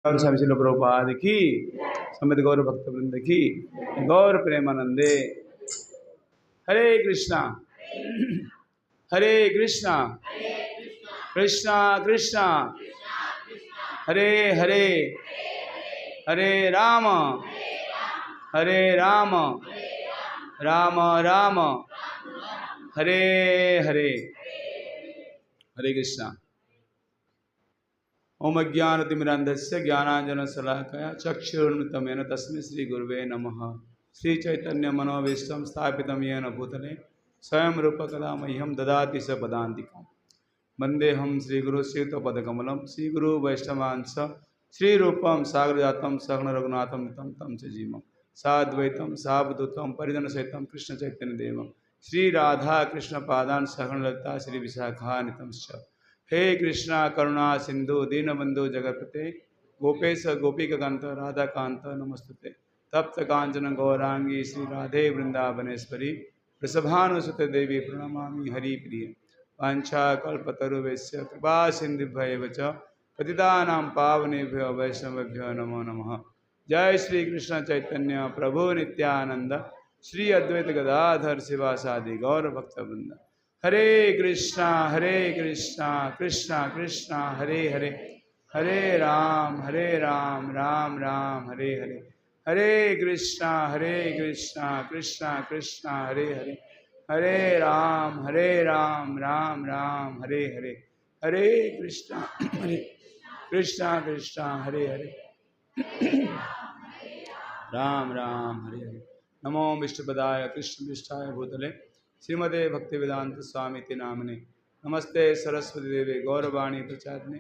और स्वामी श्रील प्रभुपाद की, समित गौर भक्त वृंद की, गौर प्रेमानंदे। हरे कृष्णा हरे कृष्णा कृष्णा कृष्णा हरे हरे, हरे राम राम राम हरे हरे। हरे कृष्णा। ओम अज्ञानतिमिरान्धस्य ज्ञानाञ्जनशलाकया चक्षुरुन्मिलितं तस्मै श्रीगुरुवे नमः। श्रीचैतन्यमनोभीष्टं स्थापितं येन भूतले स्वयं रूप कदा मह्यं ददाति स पदान्तिकम्। वन्देऽहं श्रीगुरुश्रीयुतपदकमलं श्रीगुरु वैष्णवांश श्रीरूपं सागरजातं सहगण रघुनाथं तं तं च जीवं साद्वैतं सावधूतं परिजनसहितं कृष्णचैतन्यदेवं श्रीराधा कृष्णपादान् सहगण ललिता श्रीविशाखान्वितं च। हे कृष्णा करुणा सिंधु दीनबंधु जगतपते गोपेश गोपीकांत राधाकांत नमस्तुते। तप्त कांचन गौरांगी श्री राधे वृंदावनेश्वरी वृषभानुसुते देवी प्रणमामि हरिप्रिय। वाञ्छा कल्पतरुभ्यश्च कृपा सिन्धुभ्यैव च पतितानां पावनेभ्यो वैष्णवेभ्यो नमो नमः। जय श्री कृष्ण चैतन्य प्रभु नित्यानंद श्री अद्वैत गदाधर शिवासादि गौर भक्तवृंद। हरे कृष्णा कृष्णा कृष्णा हरे हरे, हरे राम राम राम हरे हरे। हरे कृष्णा कृष्णा कृष्णा हरे हरे, हरे राम राम राम हरे हरे। हरे कृष्णा कृष्णा हरे हरे, राम राम हरे हरे। नमो विष्णुपदाय कृष्ण विष्ठाय भूतले श्रीमते भक्तिवेदांत स्वामी नामने। नमस्ते सरस्वती देवे गौरवाणी प्रचारिणे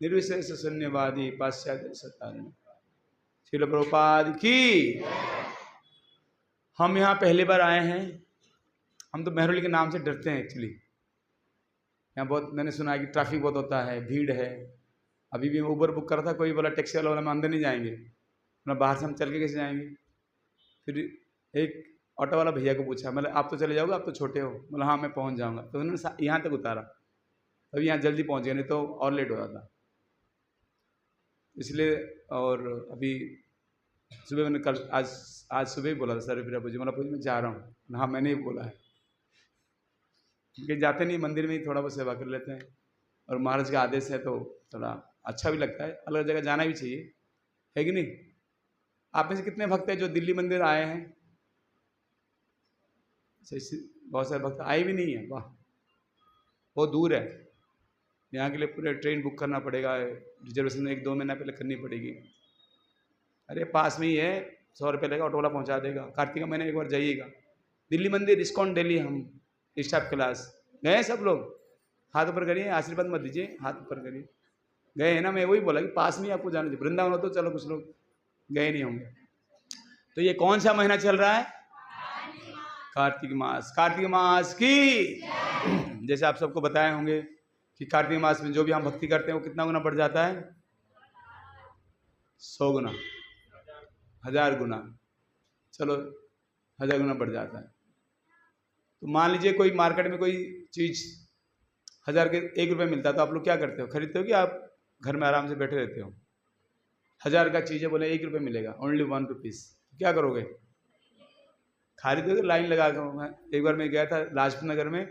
निर्विशेष शून्यवादी पाश्चात्य सत्तारिणे। श्रील प्रभुपाद की। हम यहाँ पहली बार आए हैं। हम तो मेहरौली के नाम से डरते हैं एक्चुअली। यहाँ बहुत मैंने सुना है कि ट्रैफिक बहुत होता है, भीड़ है। अभी भी मैं उबर बुक करा था, कोई बोला टैक्सी वाला बोला हम अंदर नहीं जाएंगे, ना बाहर से हम चल के कैसे जाएंगे। फिर एक ऑटो वाला भैया को पूछा, मतलब आप तो चले जाओगे, आप तो छोटे हो। बोला हाँ मैं पहुँच जाऊँगा। तो उन्होंने यहाँ तक उतारा, तभी यहाँ जल्दी पहुँच गए, नहीं तो और लेट हो जाता इसलिए। और अभी सुबह मैंने कल आज सुबह ही बोला था सर फिर पूछे, मतलब मैं जा रहा हूँ। हाँ मैंने ही बोला है, क्योंकि जाते नहीं मंदिर में ही थोड़ा बहुत सेवा कर लेते हैं, और महाराज का आदेश है तो थोड़ा अच्छा भी लगता है। अलग जगह जाना भी चाहिए, है कि नहीं। आप में से कितने भक्त हैं जो दिल्ली मंदिर आए हैं? बहुत सारे भक्त आए भी नहीं है। वाह, बहुत दूर है। यहाँ के लिए पूरे ट्रेन बुक करना पड़ेगा, रिजर्वेशन 1-2 महीना पहले करनी पड़ेगी। अरे पास में ही है, 100 रुपये लगेगा, ऑटो वाला पहुँचा देगा। कार्तिक महीने एक बार जाइएगा दिल्ली मंदिर, इस्कॉन दिल्ली। हम स्टाफ क्लास गए सब लोग, हाथ ऊपर करिए, आशीर्वाद मत दीजिए, हाथ ऊपर करिए। गए हैं ना, मैं वही बोला कि पास में आपको जाना चाहिए। वृंदावन हो तो चलो, कुछ लोग गए नहीं होंगे। तो ये कौन सा महीना चल रहा है? कार्तिक मास। कार्तिक मास की। जैसे आप सबको बताए होंगे कि कार्तिक मास में जो भी हम भक्ति करते हैं वो कितना गुना बढ़ जाता है? 100 गुना, 1000 गुना, चलो 1000 गुना बढ़ जाता है। तो मान लीजिए कोई मार्केट में कोई चीज़ 1000 के 1 रुपये मिलता है, तो आप लोग क्या करते हो? खरीदते हो कि आप घर में आराम से बैठे रहते हो? 1000 का चीज़ है, बोले 1 रुपये मिलेगा, ओनली 1 रुपीज़, क्या करोगे? खरीदोगे, लाइन लगा कर। एक बार मैं गया था लाजपत नगर में,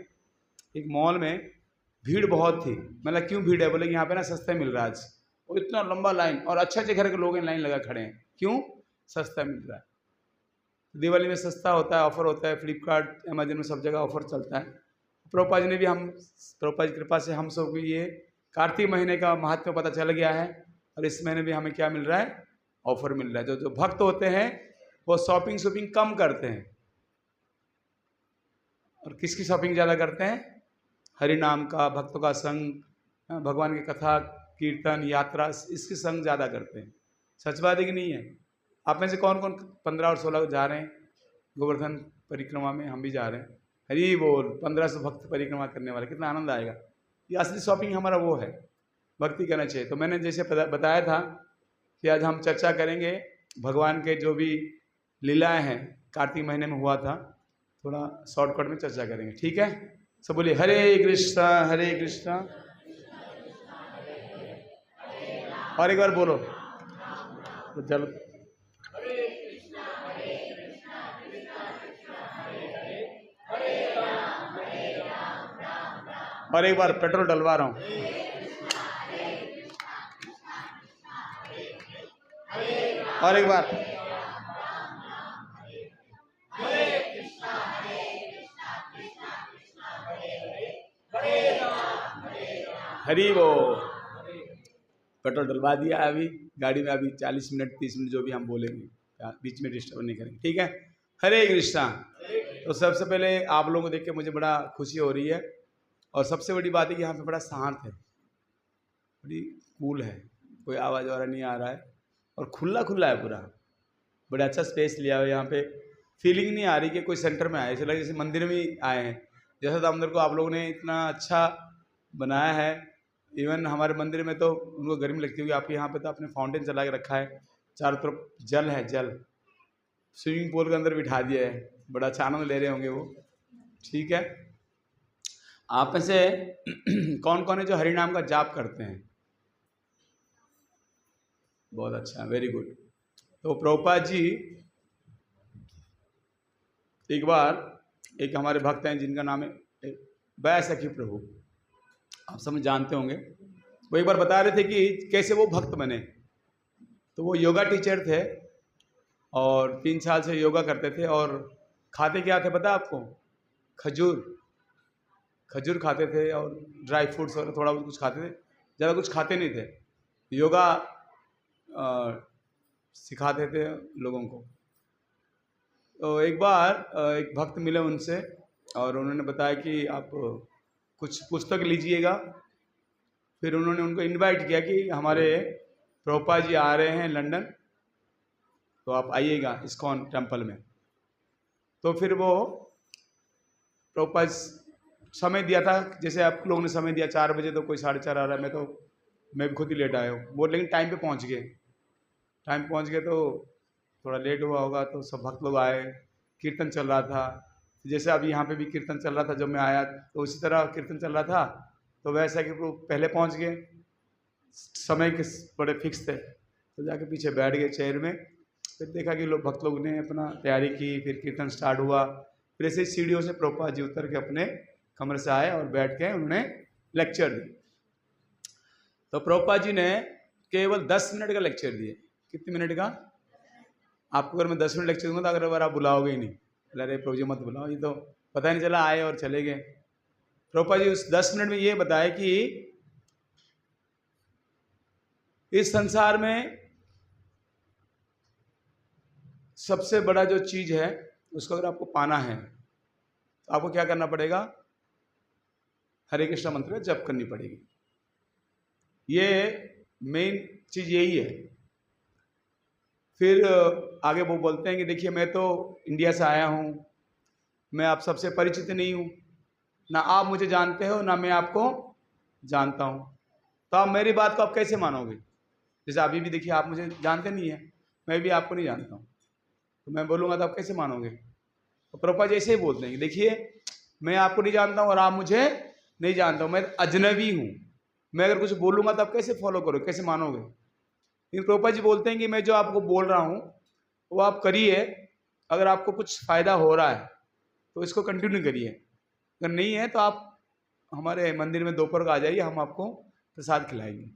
एक मॉल में भीड़ बहुत थी। मतलब क्यों भीड़ है? बोले कि यहाँ पे ना सस्ता मिल रहा है आज। और इतना लंबा लाइन, और अच्छे अच्छे घर के लोग लाइन लगा खड़े हैं। क्यों? सस्ता मिल रहा है। दिवाली में सस्ता होता है, ऑफर होता है, फ्लिपकार्ट अमेजन में सब जगह ऑफर चलता है। प्रभुपाद जी ने भी, प्रभुपाद जी की कृपा से हम सबको ये कार्तिक महीने का महत्व पता चल गया है। और इस महीने भी हमें क्या मिल रहा है? ऑफर मिल रहा है। जो भक्त होते हैं वो शॉपिंग कम करते हैं, और किसकी शॉपिंग ज़्यादा करते हैं? हरि नाम का, भक्तों का संग, भगवान की कथा कीर्तन यात्रा, इसकी संग ज़्यादा करते हैं। सच बात है कि नहीं है? आप में से कौन कौन 15 और 16 जा रहे हैं गोवर्धन परिक्रमा में? हम भी जा रहे हैं। हरि बोल। 1500 भक्त परिक्रमा करने वाले, कितना आनंद आएगा। ये असली शॉपिंग हमारा वो है, भक्ति करना चाहिए। तो मैंने जैसे बताया था कि आज हम चर्चा करेंगे भगवान के जो भी लीलाएँ हैं कार्तिक महीने में हुआ था, थोड़ा शॉर्टकट में चर्चा करेंगे, ठीक है। सब बोलिए हरे कृष्णा। और एक बार बोलो तो चलो और एक बार पेट्रोल डलवा रहा हूँ। और एक बार हरी वो पेट्रोल डलवा दिया है अभी गाड़ी में। अभी 40 मिनट 30 मिनट जो भी हम बोलेंगे बीच में डिस्टर्ब नहीं करेंगे, ठीक है। हरे कृष्णा। तो सबसे पहले आप लोगों को देख के मुझे बड़ा खुशी हो रही है और सबसे बड़ी बात है कि यहाँ पे बड़ा शांत है, बड़ी कूल है, कोई आवाज़ वगैरह नहीं आ रहा है और खुला खुला है पूरा। बड़ा अच्छा स्पेस लिया हुआ है यहाँ पे। फीलिंग नहीं आ रही कि कोई सेंटर में आए, ऐसा लगे जैसे मंदिर में ही आए हैं। जैसा तो मंदिर को आप लोगों ने इतना अच्छा बनाया है, इवन हमारे मंदिर में तो उनको गर्मी लगती होगी, आपके यहाँ पे तो आपने फाउंटेन चला के रखा है, चारों तरफ जल है, जल स्विमिंग पूल के अंदर बिठा दिया है, बड़ा अच्छा आनंद ले रहे होंगे वो, ठीक है। आप में से कौन कौन है जो हरि नाम का जाप करते हैं? बहुत अच्छा, वेरी गुड। तो प्रभुपाद जी एक बार एक हमारे भक्त हैं जिनका नाम है बैसखी प्रभु, आप सब जानते होंगे। वो एक बार बता रहे थे कि कैसे वो भक्त बने। तो वो योगा टीचर थे और 3 साल से योगा करते थे और खाते क्या थे पता आपको? खजूर, खजूर खाते थे और ड्राई फ्रूट्स और थोड़ा बहुत कुछ खाते थे, ज़्यादा कुछ खाते नहीं थे। योगा सिखाते थे लोगों को। तो एक बार एक भक्त मिले उनसे और उन्होंने बताया कि आप कुछ पुस्तक लीजिएगा। फिर उन्होंने उनको इनवाइट किया कि हमारे प्रभुपाद जी आ रहे हैं लंदन, तो आप आइएगा इस्कॉन टेम्पल में। तो फिर वो प्रभुपाद समय दिया था, जैसे आप लोगों ने समय दिया 4 बजे, तो कोई 4:30 आ रहा है, मैं भी खुद ही लेट आया हूँ वो, लेकिन टाइम पे पहुँच गए। टाइम पहुँच गए तो थोड़ा लेट हुआ होगा, तो सब भक्त लोग आए, कीर्तन चल रहा था। जैसे अभी यहाँ पे भी कीर्तन चल रहा था, जब मैं आया तो उसी तरह कीर्तन चल रहा था। तो वैसा कि वो पहले पहुँच गए, समय के बड़े फिक्स थे, तो जाके पीछे बैठ गए चेयर में। फिर देखा कि लोग भक्त लोग ने अपना तैयारी की, फिर कीर्तन स्टार्ट हुआ। फिर ऐसे सीढ़ियों से प्रभुपाद जी उतर के अपने कमरे से आए और बैठ के उन्होंने लेक्चर दी। तो प्रभुपाद जी ने केवल 10 मिनट का लेक्चर दिए। कितने मिनट का? आपको अगर मैं 10 मिनट लेक्चर दूंगा तो अगर बार आप बुलाओगे ही नहीं, अरे प्रभु जी मत बुलाओ, ये तो पता नहीं चला आए और चले गए। प्रभुपाद जी उस 10 मिनट में ये बताया कि इस संसार में सबसे बड़ा जो चीज है उसको अगर आपको पाना है तो आपको क्या करना पड़ेगा? हरे कृष्णा मंत्र का जप करनी पड़ेगी। ये मेन चीज यही है। फिर आगे वो बोलते हैं कि देखिए मैं तो इंडिया से आया हूँ, मैं आप सबसे परिचित नहीं हूँ, ना आप मुझे जानते हो ना मैं आपको जानता हूँ, तो आप मेरी बात को आप कैसे मानोगे? जैसे अभी भी देखिए आप मुझे जानते नहीं है, मैं भी आपको नहीं जानता हूँ, तो मैं बोलूँगा तो आप कैसे मानोगे? तो प्रभुपाद जी ऐसे ही बोलते हैं कि देखिए मैं आपको नहीं जानता हूँ और आप मुझे नहीं जानता हूँ, मैं अजनबी हूँ, मैं अगर कुछ बोलूँगा तो आप कैसे फॉलो करोगे, कैसे मानोगे? लेकिन प्रभुपाद जी बोलते हैं कि मैं जो आपको बोल रहा हूँ वो आप करिए, अगर आपको कुछ फ़ायदा हो रहा है तो इसको कंटिन्यू करिए, अगर नहीं है तो आप हमारे मंदिर में दोपहर को आ जाइए, हम आपको प्रसाद खिलाएंगे।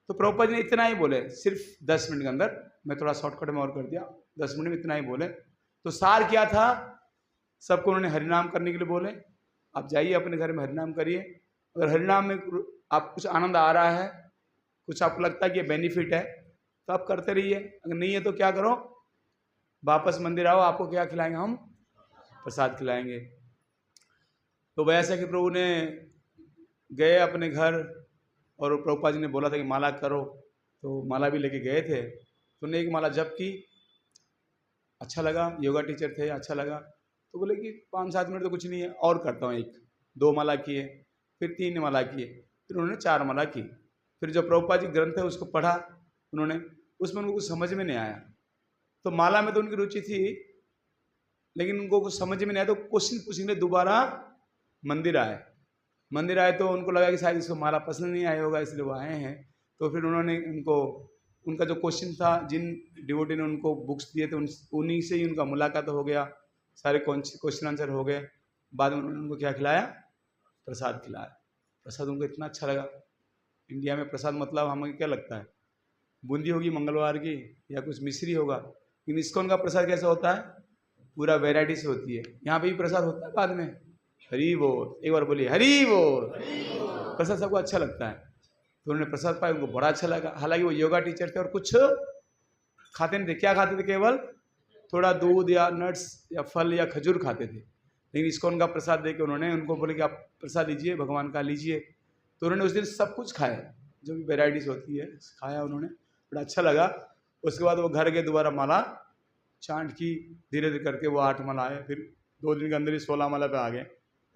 तो प्रभुपाद जी ने इतना ही बोले, सिर्फ 10 मिनट के अंदर, मैं थोड़ा शॉर्टकट में और कर दिया, 10 मिनट में इतना ही बोले। तो सार क्या था? सबको उन्होंने हरिनाम करने के लिए बोले, आप जाइए अपने घर में हरिनाम करिए, अगर हरिनाम में आप कुछ आनंद आ रहा है, कुछ आपको लगता है कि ये बेनिफिट है तो आप करते रहिए, अगर नहीं है तो क्या करो, वापस मंदिर आओ, आपको क्या खिलाएंगे? हम प्रसाद खिलाएंगे। तो वैसे कि प्रभु ने गए अपने घर और प्रभुपाद जी ने बोला था कि माला करो, तो माला भी लेके गए थे। तो उन्हें एक माला जप की, अच्छा लगा, योगा टीचर थे, अच्छा लगा, तो बोले कि 5-7 मिनट तो कुछ नहीं है, और करता हूँ, 1-2 माला किए, फिर 3 माला किए, फिर उन्होंने 4 माला की। फिर जो प्रभुपाद जी ग्रंथ है उसको पढ़ा उन्होंने, उसमें उनको कुछ समझ में नहीं आया। तो माला में तो उनकी रुचि थी, लेकिन उनको कुछ समझ में नहीं आया, तो क्वेश्चन पूछने दोबारा मंदिर आए। मंदिर आए तो उनको लगा कि शायद इसको माला पसंद नहीं आया होगा, इसलिए वो आए हैं। तो फिर उन्होंने उनको उनका जो क्वेश्चन था, जिन डिवोटी ने उनको बुक्स दिए थे उन्हीं से ही उनका मुलाकात हो गया, सारे क्वेश्चन आंसर हो गए। बाद में उन्होंने उनको क्या खिलाया? प्रसाद खिलाया। प्रसाद उनको इतना अच्छा लगा। इंडिया में प्रसाद मतलब हमें क्या लगता है, बूंदी होगी मंगलवार की या कुछ मिश्री होगा, लेकिन इस्कॉन का प्रसाद कैसा होता है? पूरा वेराइटी से होती है। यहाँ पे भी प्रसाद होता है बाद में। हरी बोल, एक बार बोलिए हरी बोल। प्रसाद सबको अच्छा लगता है, तो उन्होंने प्रसाद पाया, उनको बड़ा अच्छा लगा। हालांकि वो योगा टीचर थे और कुछ खाते नहीं थे। क्या खाते थे? केवल थोड़ा दूध या नट्स या फल या खजूर खाते थे। लेकिन इस्कॉन का प्रसाद दे के उन्होंने उनको बोले कि आप प्रसाद लीजिए, भगवान का लीजिए। तो उन्होंने उस दिन सब कुछ खाया, जो भी वेराइटीज होती है खाया उन्होंने, बड़ा अच्छा लगा। उसके बाद वो घर के दोबारा माला चांट की, धीरे धीरे करके वो 8 माला आए, फिर 2 दिन के अंदर ही 16 माला पे आ गए।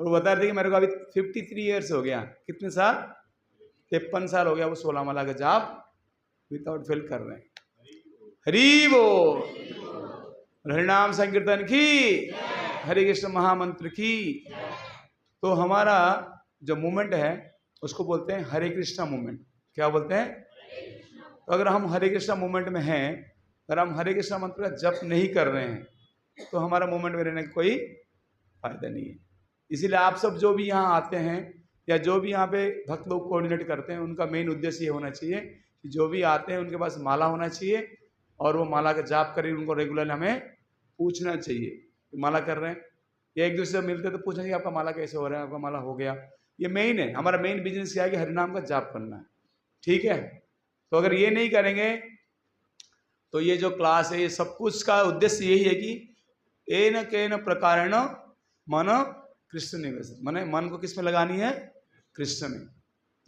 और वो बता रहे थे कि मेरे को अभी 53 ईयर्स हो गया। कितने साल? 53 साल हो गया वो 16 माला का जाप विदाउट फेल कर रहे हैं। हरि बोल, हरिनाम संकीर्तन की, हरे कृष्ण महामंत्र की। तो हमारा जो मूवमेंट है उसको बोलते हैं हरे कृष्णा मूवमेंट। क्या बोलते हैं? तो अगर हम हरे कृष्णा मूवमेंट में हैं, अगर हम हरे कृष्णा मंत्र का जप नहीं कर रहे हैं, तो हमारा मूवमेंट में रहने का कोई फायदा नहीं है। इसीलिए आप सब जो भी यहाँ आते हैं या जो भी यहाँ पे भक्त लोग कोऑर्डिनेट करते हैं, उनका मेन उद्देश्य ये होना चाहिए कि जो भी आते हैं उनके पास माला होना चाहिए और वो माला का जाप करें। उनको रेगुलर हमें पूछना चाहिए कि माला कर रहे हैं, या एक दूसरे से मिलते तो पूछना चाहिए आपका माला कैसे हो रहा है, आपका माला हो गया। ये मेन है, हमारा मेन बिजनेस क्या है कि हरिनाम का जाप करना है। ठीक है, तो अगर ये नहीं करेंगे तो ये जो क्लास है, ये सब कुछ का उद्देश्य यही है कि एन केन प्रकारेण मन कृष्ण निवेश, माने मन को किस में लगानी है? कृष्ण में।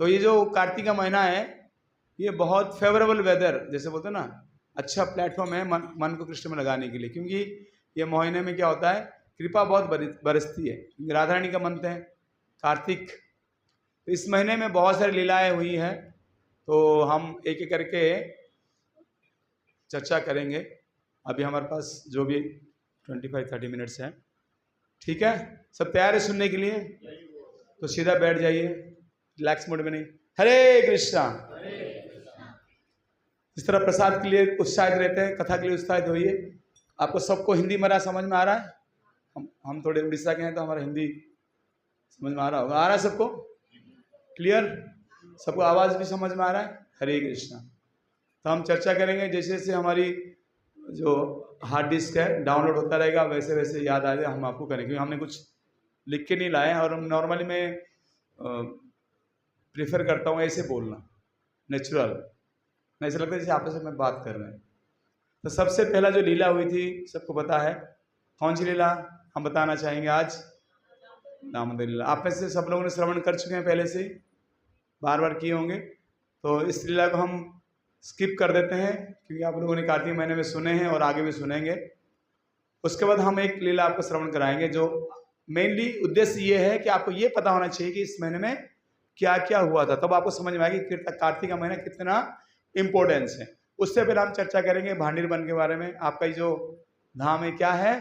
तो ये जो कार्तिक का महीना है, ये बहुत फेवरेबल वेदर, जैसे बोलते हैं ना, अच्छा प्लेटफॉर्म है मन को कृष्ण में लगाने के लिए। क्योंकि ये महीने में क्या होता है, कृपा बहुत बरसती है। राधा रानी का मंत्र है कार्तिक, तो इस महीने में बहुत सारी लीलाएं हुई हैं। तो हम एक एक करके चर्चा करेंगे। अभी हमारे पास जो भी 25-30 मिनट्स हैं। ठीक है, सब तैयार है सुनने के लिए? तो सीधा बैठ जाइए, रिलैक्स मोड में नहीं। हरे कृष्णा। इस तरह प्रसाद के लिए उत्साहित रहते हैं, कथा के लिए उत्साहित होइए। आपको सबको हिंदी मराठी समझ में आ रहा है? हम थोड़े उड़ीसा के हैं तो हमारा हिंदी समझ में आ रहा होगा। आ रहा है सबको? क्लियर? सबको आवाज़ भी समझ में आ रहा है? हरे कृष्णा। तो हम चर्चा करेंगे, जैसे जैसे हमारी जो हार्ड डिस्क है डाउनलोड होता रहेगा, वैसे वैसे याद आ जाए हम आपको करेंगे। क्योंकि हमने कुछ लिख के नहीं लाए हैं, और नॉर्मली मैं प्रेफर करता हूँ ऐसे बोलना, नेचुरल, ऐसा लगता है जैसे आपस में बात कर रहे हैं। तो सबसे पहला जो लीला हुई थी सबको पता है, कौन सी लीला हम बताना चाहेंगे आज? दामोदर लीला। आप में से सब लोगों ने श्रवण कर चुके हैं पहले से, बार बार किए होंगे। तो इस लीला को हम स्किप कर देते हैं, क्योंकि आप लोगों ने कार्तिक महीने में सुने हैं और आगे भी सुनेंगे। उसके बाद हम एक लीला आपको श्रवण कराएंगे, जो मेनली उद्देश्य ये है कि आपको ये पता होना चाहिए कि इस महीने में क्या क्या हुआ था। तब आपको समझ में आएगी कि कार्तिक का महीना कितना इम्पोर्टेंस है। उससे पहले हम चर्चा करेंगे भांडीर वन के बारे में। आपका जो धाम है क्या है?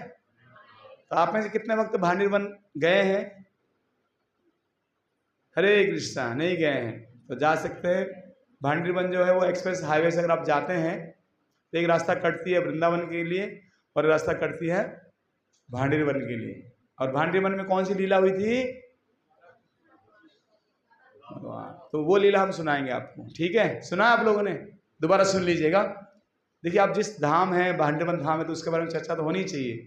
तो आप में से कितने वक्त भांडीर वन गए हैं? हरे कृष्णा। नहीं गए हैं तो जा सकते हैं। भांडीर वन जो है वो एक्सप्रेस हाईवे से अगर आप जाते हैं तो एक रास्ता कटती है वृंदावन के लिए और रास्ता कटती है भांडीर वन के लिए। और भांडीर वन में कौन सी लीला हुई थी? तो वो लीला हम सुनाएंगे आपको। ठीक है, सुना आप लोगों ने? दोबारा सुन लीजिएगा। देखिए, आप जिस धाम है, भांडीर वन धाम है, तो उसके बारे में चर्चा तो होनी चाहिए।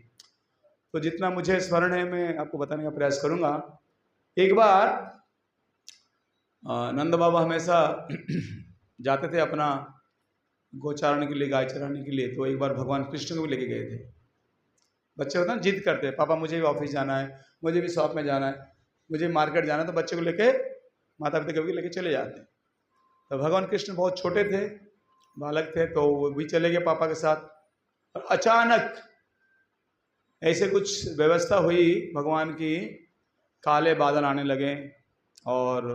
तो जितना मुझे स्मरण है मैं आपको बताने का प्रयास करूंगा। एक बार नंद बाबा हमेशा जाते थे अपना गोचारण के लिए, गाय चराने के लिए। तो एक बार भगवान कृष्ण को भी लेके गए थे। बच्चे होते हैं जिद करते हैं, पापा मुझे भी ऑफिस जाना है, मुझे भी शॉप में जाना है, मुझे मार्केट जाना है। तो बच्चे को लेके माता पिता कभी लेके चले जाते हैं। तो भगवान कृष्ण बहुत छोटे थे, बालक थे, तो वो भी चले गए पापा के साथ। और अचानक ऐसे कुछ व्यवस्था हुई भगवान की, काले बादल आने लगे और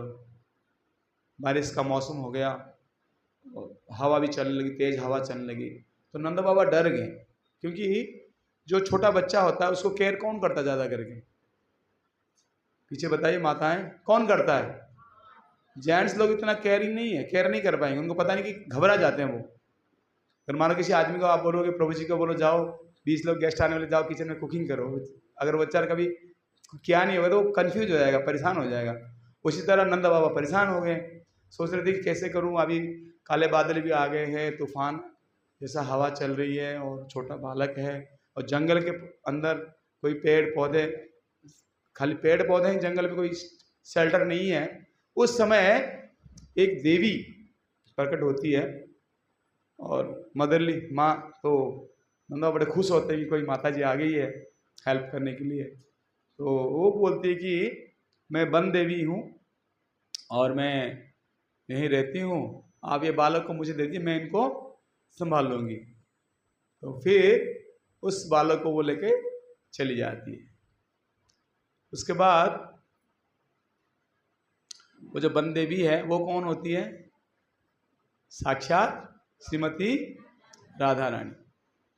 बारिश का मौसम हो गया, हवा भी चलने लगी, तेज हवा चलने लगी। तो नंद बाबा डर गए, क्योंकि जो छोटा बच्चा होता है उसको केयर कौन करता ज़्यादा करके? पीछे बताइए माताएं, कौन करता है? जेंट्स लोग इतना केयरिंग नहीं है, केयर नहीं कर पाएंगे। उनको पता नहीं कि घबरा जाते हैं वो। अगर मानो किसी आदमी को आप बोलोगे, प्रभु जी को बोलो जाओ 20 लोग गेस्ट आने वाले, जाओ किचन में कुकिंग करो, अगर वो बेचारा कभी किया नहीं होगा तो वो कन्फ्यूज हो जाएगा, परेशान हो जाएगा। उसी तरह नंद बाबा परेशान हो गए, सोच रहे थे कि कैसे करूं, अभी काले बादल भी आ गए हैं, तूफान जैसा हवा चल रही है और छोटा बालक है, और जंगल के अंदर कोई पेड़ पौधे, खाली पेड़ पौधे हैं जंगल में, कोई शेल्टर नहीं है। उस समय एक देवी प्रकट होती है और मदरली माँ, तो नंदा बड़े खुश होते हैं कि कोई माता जी आ गई है हेल्प करने के लिए। तो वो बोलती है कि मैं वन देवी हूँ और मैं यहीं रहती हूँ, आप ये बालक को मुझे दे दीजिए, मैं इनको संभाल लूँगी। तो फिर उस बालक को वो लेके चली जाती है। उसके बाद वो जो वन देवी है वो कौन होती है? साक्षात श्रीमती राधा रानी।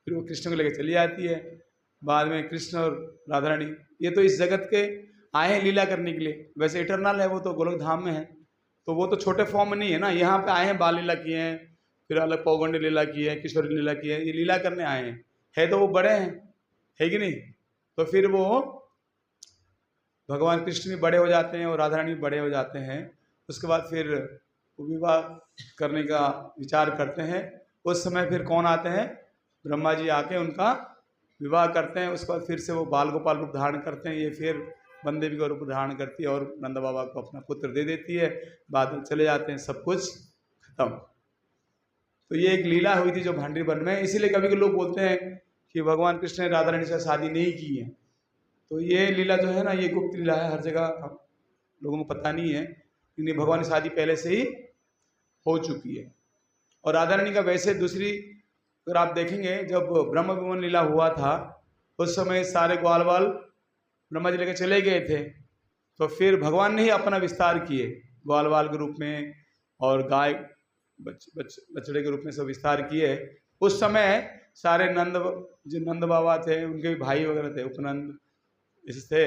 फिर वो कृष्ण को लेकर चली जाती है। बाद में कृष्ण और राधा रानी ये तो इस जगत के आए हैं लीला करने के लिए, वैसे इटरनल है वो तो गोलोक धाम में है, तो वो तो छोटे फॉर्म में नहीं है ना, यहाँ पे आए हैं, बाल लीला किए हैं, फिर अलग पौगंड लीला की है, किशोरी लीला की है, ये लीला करने आए हैं, है तो वो बड़े हैं, है कि नहीं? तो फिर वो भगवान कृष्ण भी बड़े हो जाते हैं और राधा रानी भी बड़े हो जाते हैं। उसके बाद फिर विवाह करने का विचार करते हैं। उस समय फिर कौन आते हैं? ब्रह्मा जी आके उनका विवाह करते हैं। उसके बाद फिर से वो बाल गोपाल रूप धारण करते हैं, ये फिर वन देवी का रूप धारण करती है और नंद बाबा को अपना पुत्र दे देती है। बाद में चले जाते हैं, सब कुछ खत्म। तो ये एक लीला हुई थी जो भांडी वन में। इसीलिए कभी कभी लोग बोलते हैं कि भगवान कृष्ण ने राधा रानी से शादी नहीं की है। तो ये लीला जो है ना, ये गुप्त लीला है, हर जगह हम लोगों को पता नहीं है, लेकिन भगवान की शादी पहले से ही हो चुकी है। और राधा रानी का वैसे दूसरी अगर आप देखेंगे, जब ब्रह्म विमोचन लीला हुआ था उस समय सारे ग्वाल बाल ब्रह्मा जी लेकर चले गए थे, तो फिर भगवान ने ही अपना विस्तार किए ग्वाल बाल के रूप में और गाय बछड़े के रूप में सब विस्तार किए। उस समय सारे नंद, जो नंद बाबा थे उनके भी भाई वगैरह थे, उपनंद इससे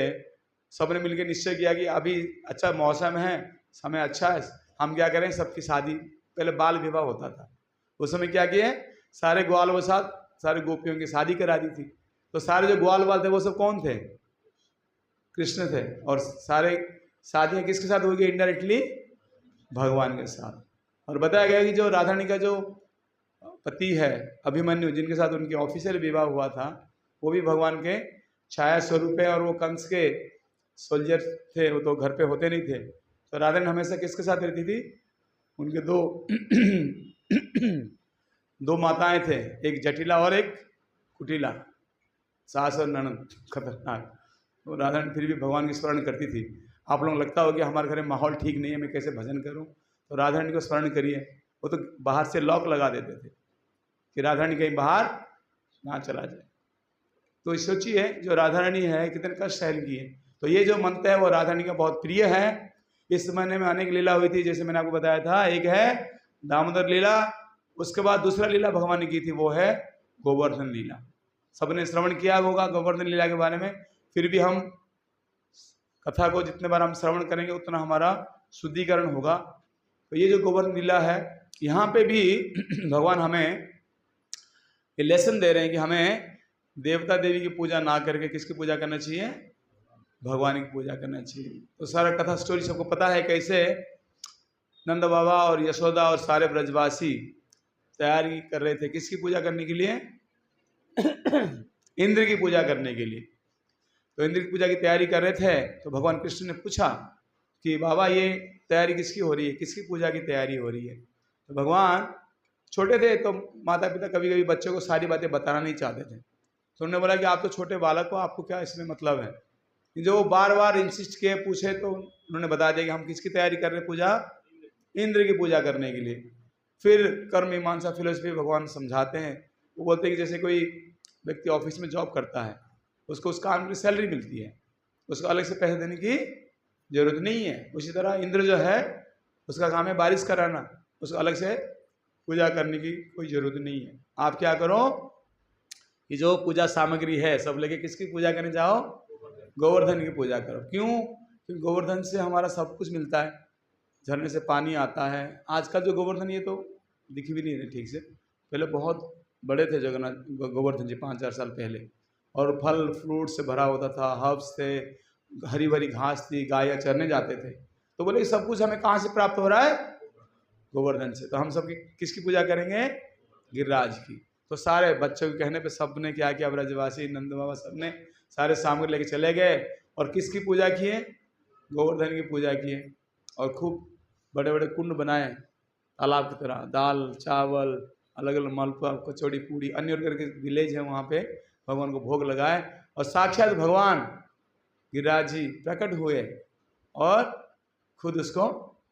सबने मिलकर निश्चय किया कि अभी अच्छा मौसम है, समय अच्छा है, हम क्या करें, सबकी शादी, पहले बाल विवाह होता था, उस समय क्या किए, सारे ग्वाल के साथ सारे गोपियों की शादी करा दी थी। तो सारे जो ग्वाल बाल थे वो सब कौन थे? कृष्ण थे। और सारे शादियाँ किसके साथ होगी? इनडायरेक्टली भगवान के साथ। और बताया गया कि जो राधा रानी का जो पति है अभिमन्यु, जिनके साथ उनकी ऑफिशियल विवाह हुआ था, वो भी भगवान के छाया स्वरूप है और वो कंस के सोल्जर थे, वो तो घर पे होते नहीं थे। तो राधा रानी हमेशा किसके साथ रहती थी? उनके दो माताएं थे, एक जटिला और एक कुटिला, सास और ननद, खतरनाक। तो राधा रानी फिर भी भगवान की स्मरण करती थी। आप लोगों को लगता हो कि हमारे घर में माहौल ठीक नहीं है, मैं कैसे भजन करूं, तो राधा रानी को स्मरण करिए। वो तो बाहर से लॉक लगा देते थे कि राधा रानी कहीं बाहर ना चला जाए। तो सोचिए जो राधा रानी है कितने कष्ट सहन किए। तो ये जो मंत्र है वो राधा रानी का बहुत प्रिय है। इस महीने में अनेक लीला हुई थी, जैसे मैंने आपको बताया था, एक है दामोदर लीला, उसके बाद दूसरा लीला भगवान ने की थी वो है गोवर्धन लीला। सबने श्रवण किया होगा गोवर्धन लीला के बारे में। फिर भी हम कथा को जितने बार हम श्रवण करेंगे उतना हमारा शुद्धिकरण होगा। तो ये जो गोवर्धन लीला है, यहाँ पे भी भगवान हमें ये लेसन दे रहे हैं कि हमें देवता देवी की पूजा ना करके किसकी पूजा करना चाहिए? भगवान की पूजा करना चाहिए। तो सारा कथा स्टोरी सबको पता है, कैसे नंद बाबा और यशोदा और सारे ब्रजवासी तैयारी कर रहे थे किसकी पूजा करने के लिए? इंद्र की पूजा करने के लिए। तो इंद्र की पूजा की तैयारी कर रहे थे, तो भगवान कृष्ण ने पूछा कि बाबा ये तैयारी किसकी हो रही है, किसकी पूजा की तैयारी हो रही है? तो भगवान छोटे थे तो माता पिता कभी कभी बच्चों को सारी बातें बताना नहीं चाहते थे, तो उन्होंने बोला कि आप तो छोटे बालक हो, आपको क्या इसमें मतलब है? जो बार बार इंसिस्ट किए पूछे तो उन्होंने बता दिया कि हम किसकी तैयारी कर रहे हैं? पूजा इंद्र की पूजा करने के लिए। फिर कर्म मीमांसा फिलोसफी भगवान समझाते हैं। वो बोलते हैं कि जैसे कोई व्यक्ति ऑफिस में जॉब करता है, उसको उस काम की सैलरी मिलती है, उसको अलग से पैसे देने की जरूरत नहीं है। उसी तरह इंद्र जो है उसका काम है बारिश कराना, उसको अलग से पूजा करने की कोई जरूरत नहीं है। आप क्या करो कि जो पूजा सामग्री है सब लेके किसकी पूजा करने जाओ? गोवर्धन की पूजा करो। क्यों? क्योंकि गोवर्धन से हमारा सब कुछ मिलता है, झरने से पानी आता है। आजकल जो गोवर्धन ये तो दिख भी नहीं रहे ठीक से, पहले बहुत बड़े थे जगन्नाथ गोवर्धन जी 5-4 साल पहले, और फल फ्रूट से भरा होता था, हर्ब्स थे, हरी भरी घास थी, गाय चरने जाते थे। तो बोले सब कुछ हमें कहाँ से प्राप्त हो रहा है? गोवर्धन से। तो हम सब किसकी पूजा करेंगे? गिरिराज की। तो सारे बच्चों के कहने पे सबने क्या किया, ब्रजवासी नंद बाबा सबने सारे सामग्री लेके चले गए और किसकी पूजा किए? गोवर्धन की पूजा किए। और खूब बड़े बड़े कुंड बनाए तालाब की तरह, दाल चावल अलग अलग मालपुआ कचौड़ी पूड़ी अन्य करके विलेज है वहाँ पे, भगवान को भोग लगाए और साक्षात भगवान गिरिराज जी प्रकट हुए और खुद उसको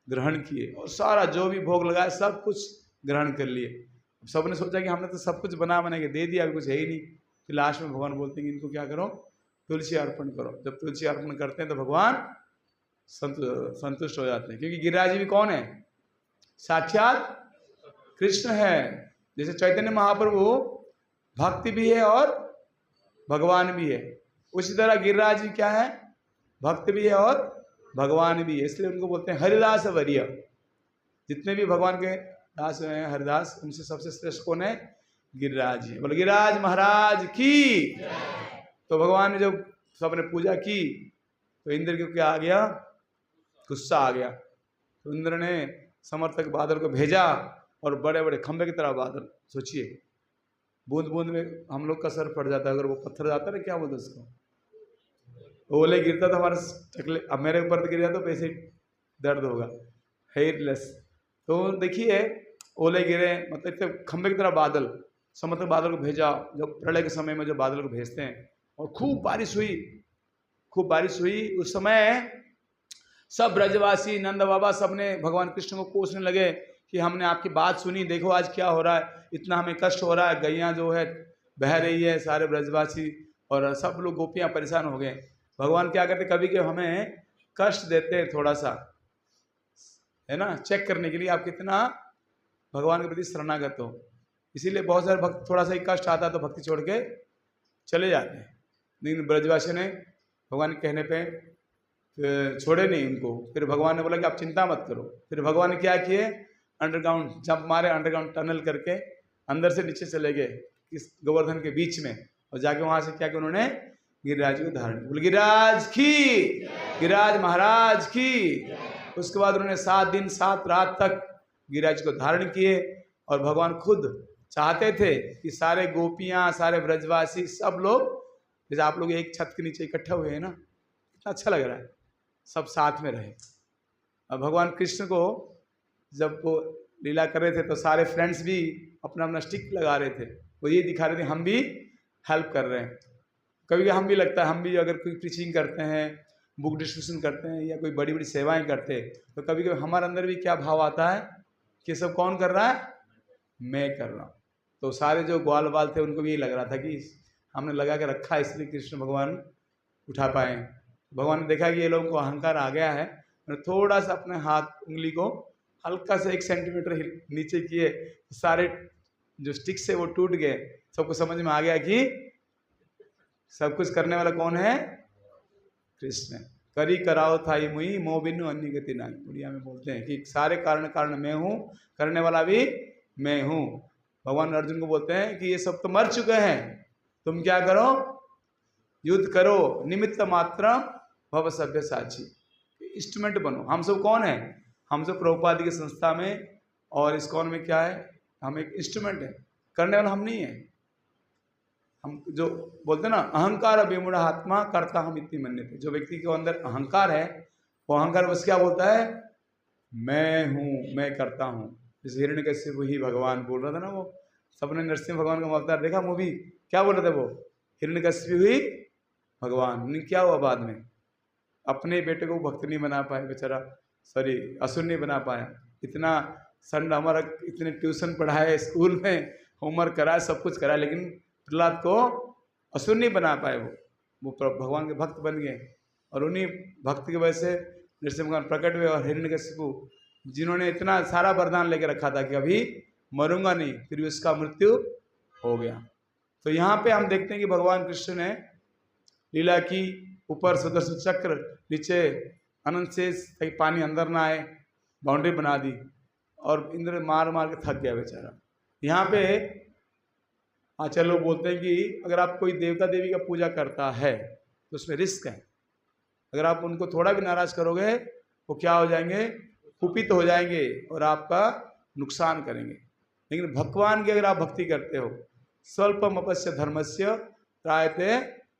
ग्रहण किए और सारा जो भी भोग लगाया सब कुछ ग्रहण कर लिए। सबने सोचा कि हमने तो सब कुछ बना के दे दिया, अभी कुछ है ही नहीं। फिर लास्ट में भगवान बोलते हैं कि इनको क्या करो? तुलसी अर्पण करो। जब तुलसी अर्पण करते हैं तो भगवान संतुष्ट हो जाते हैं, क्योंकि गिरिराज जी भी कौन है? साक्षात कृष्ण है। जैसे चैतन्य महाप्रभु भक्ति भी है और भगवान भी है, उसी तरह गिरिराज जी क्या है? भक्त भी है और भगवान भी है। इसलिए उनको बोलते हैं हरिदास वरीय। जितने भी भगवान के दास हैं हरिदास, उनसे सबसे श्रेष्ठ कौन है? गिरिराज जी। बोले गिरिराज महाराज की। तो भगवान ने जब सबने पूजा की तो इंद्र को क्या आ गया? गुस्सा आ गया। तो इंद्र ने समर्थक बादल को भेजा और बड़े बड़े खंबे की तरह बादल, सोचिए बूंद बूंद में हम लोग का सर पड़ जाता है, अगर वो पत्थर जाता है ना, क्या बोलते उसको, ओले गिरता तो हमारा चकले, अब मेरे ऊपर गिर जाता तो वैसे दर्द होगा, हेयरलेस। तो देखिए ओले गिरे, मतलब इतने खंबे की तरह बादल, समर्थक बादल को भेजा। जब प्रलय के समय में जो बादल को भेजते हैं और खूब बारिश हुई, खूब बारिश हुई। उस समय सब ब्रजवासी नंद बाबा सबने भगवान कृष्ण को कोसने लगे कि हमने आपकी बात सुनी, देखो आज क्या हो रहा है, इतना हमें कष्ट हो रहा है, गैया जो है बह रही है, सारे ब्रजवासी और सब लोग गोपियां परेशान हो गए। भगवान क्या करते, कभी कभी हमें कष्ट देते हैं थोड़ा सा, है ना, चेक करने के लिए आप कितना भगवान के प्रति शरणागत हो। इसीलिए बहुत सारे भक्त थोड़ा सा ही कष्ट आता है तो भक्ति छोड़ के चले जाते हैं। लेकिन ब्रजवासी ने भगवान के कहने पे छोड़े नहीं उनको। फिर भगवान ने बोला कि आप चिंता मत करो। फिर भगवान ने क्या किए, अंडरग्राउंड जंप मारे, अंडरग्राउंड टनल करके अंदर से नीचे चले गए इस गोवर्धन के बीच में, और जाके वहां से क्या किया उन्होंने? गिरिराज को धारण किया। गिरिराज की, गिरिराज महाराज की। उसके बाद उन्होंने 7 दिन 7 रात तक गिरिराज को धारण किए और भगवान खुद चाहते थे कि सारे गोपियां, सारे ब्रजवासी, सब लोग, जैसे आप लोग एक छत के नीचे इकट्ठा हुए हैं ना, कितना अच्छा लग रहा है, सब साथ में रहे। अब भगवान कृष्ण को जब वो लीला कर रहे थे तो सारे फ्रेंड्स भी अपना अपना स्टिक लगा रहे थे, वो ये दिखा रहे थे हम भी हेल्प कर रहे हैं। कभी हम भी लगता है, हम भी अगर कोई प्रीचिंग करते हैं, बुक डिस्ट्रीब्यूशन करते हैं या कोई बड़ी बड़ी सेवाएं करते हैं, तो कभी कभी हमारे अंदर भी क्या भाव आता है कि सब कौन कर रहा है? मैं कर रहा हूँ। तो सारे जो ग्वाल बाल थे उनको भी यही लग रहा था कि हमने लगा के रखा है, इसलिए कृष्ण भगवान उठा पाए। भगवान ने देखा कि ये लोगों को अहंकार आ गया है, थोड़ा सा अपने हाथ उंगली को हल्का से 1 सेंटीमीटर नीचे किए, सारे जो स्टिक्स है वो टूट गए। सबको समझ में आ गया कि सब कुछ करने वाला कौन है? कृष्ण। करी कराओ थाई मुई मो बिनु अन्य गति नाई, उड़िया में बोलते हैं कि सारे कारण कारण मैं हूँ, करने वाला भी मैं हूँ। भगवान अर्जुन को बोलते हैं कि ये सब तो मर चुके हैं, तुम क्या करो? युद्ध करो, निमित्त मात्र भव सभ्य साची, इंस्ट्रूमेंट बनो। हम सब कौन है? हम सब प्रभुपाद की संस्था में और इस्कॉन में क्या है, हम एक इंस्ट्रूमेंट है, करने वाला हम नहीं है। हम जो बोलते हैं ना, अहंकार विमूढ़ आत्मा करता हम इतनी मन्यते, जो व्यक्ति के अंदर अहंकार है वो अहंकार बस क्या बोलता है? मैं हूँ, मैं करता हूँ। जैसे हिरण्यकश्यप ही भगवान बोल रहा था ना, वो सबने नरसिंह भगवान का अवतार देखा मूवी, क्या बोल रहे थे वो? हिरण्यकश्यप ही भगवान। नहीं, क्या हुआ बाद में? अपने बेटे को भक्त नहीं बना पाए बेचारा, सॉरी असुर नहीं बना पाया। इतना संड हमारा, इतने ट्यूशन पढ़ाए, स्कूल में होमवर्क कराए, सब कुछ कराया, लेकिन प्रहलाद को असुर नहीं बना पाए। वो भगवान के भक्त बन गए और उन्हीं भक्त की वजह से नरसिंह भगवान प्रकट हुए। और हिरण्यकश्यप जिन्होंने इतना सारा वरदान लेकर रखा था कि अभी मरूंगा नहीं, फिर भी उसका मृत्यु हो गया। तो यहाँ पे हम देखते हैं कि भगवान कृष्ण ने लीला की, ऊपर सुदर्शन चक्र, नीचे अनंत शेष, ताकि पानी अंदर ना आए, बाउंड्री बना दी, और इंद्र मार मार के थक गया बेचारा। यहाँ पे आचार्य लोग बोलते हैं कि अगर आप कोई देवता देवी का पूजा करता है तो उसमें रिस्क है। अगर आप उनको थोड़ा भी नाराज करोगे वो क्या हो जाएंगे, कुपित हो जाएंगे और आपका नुकसान करेंगे। लेकिन भगवान की अगर आप भक्ति करते हो, स्वल्पम अपस्य धर्मस्य त्रायते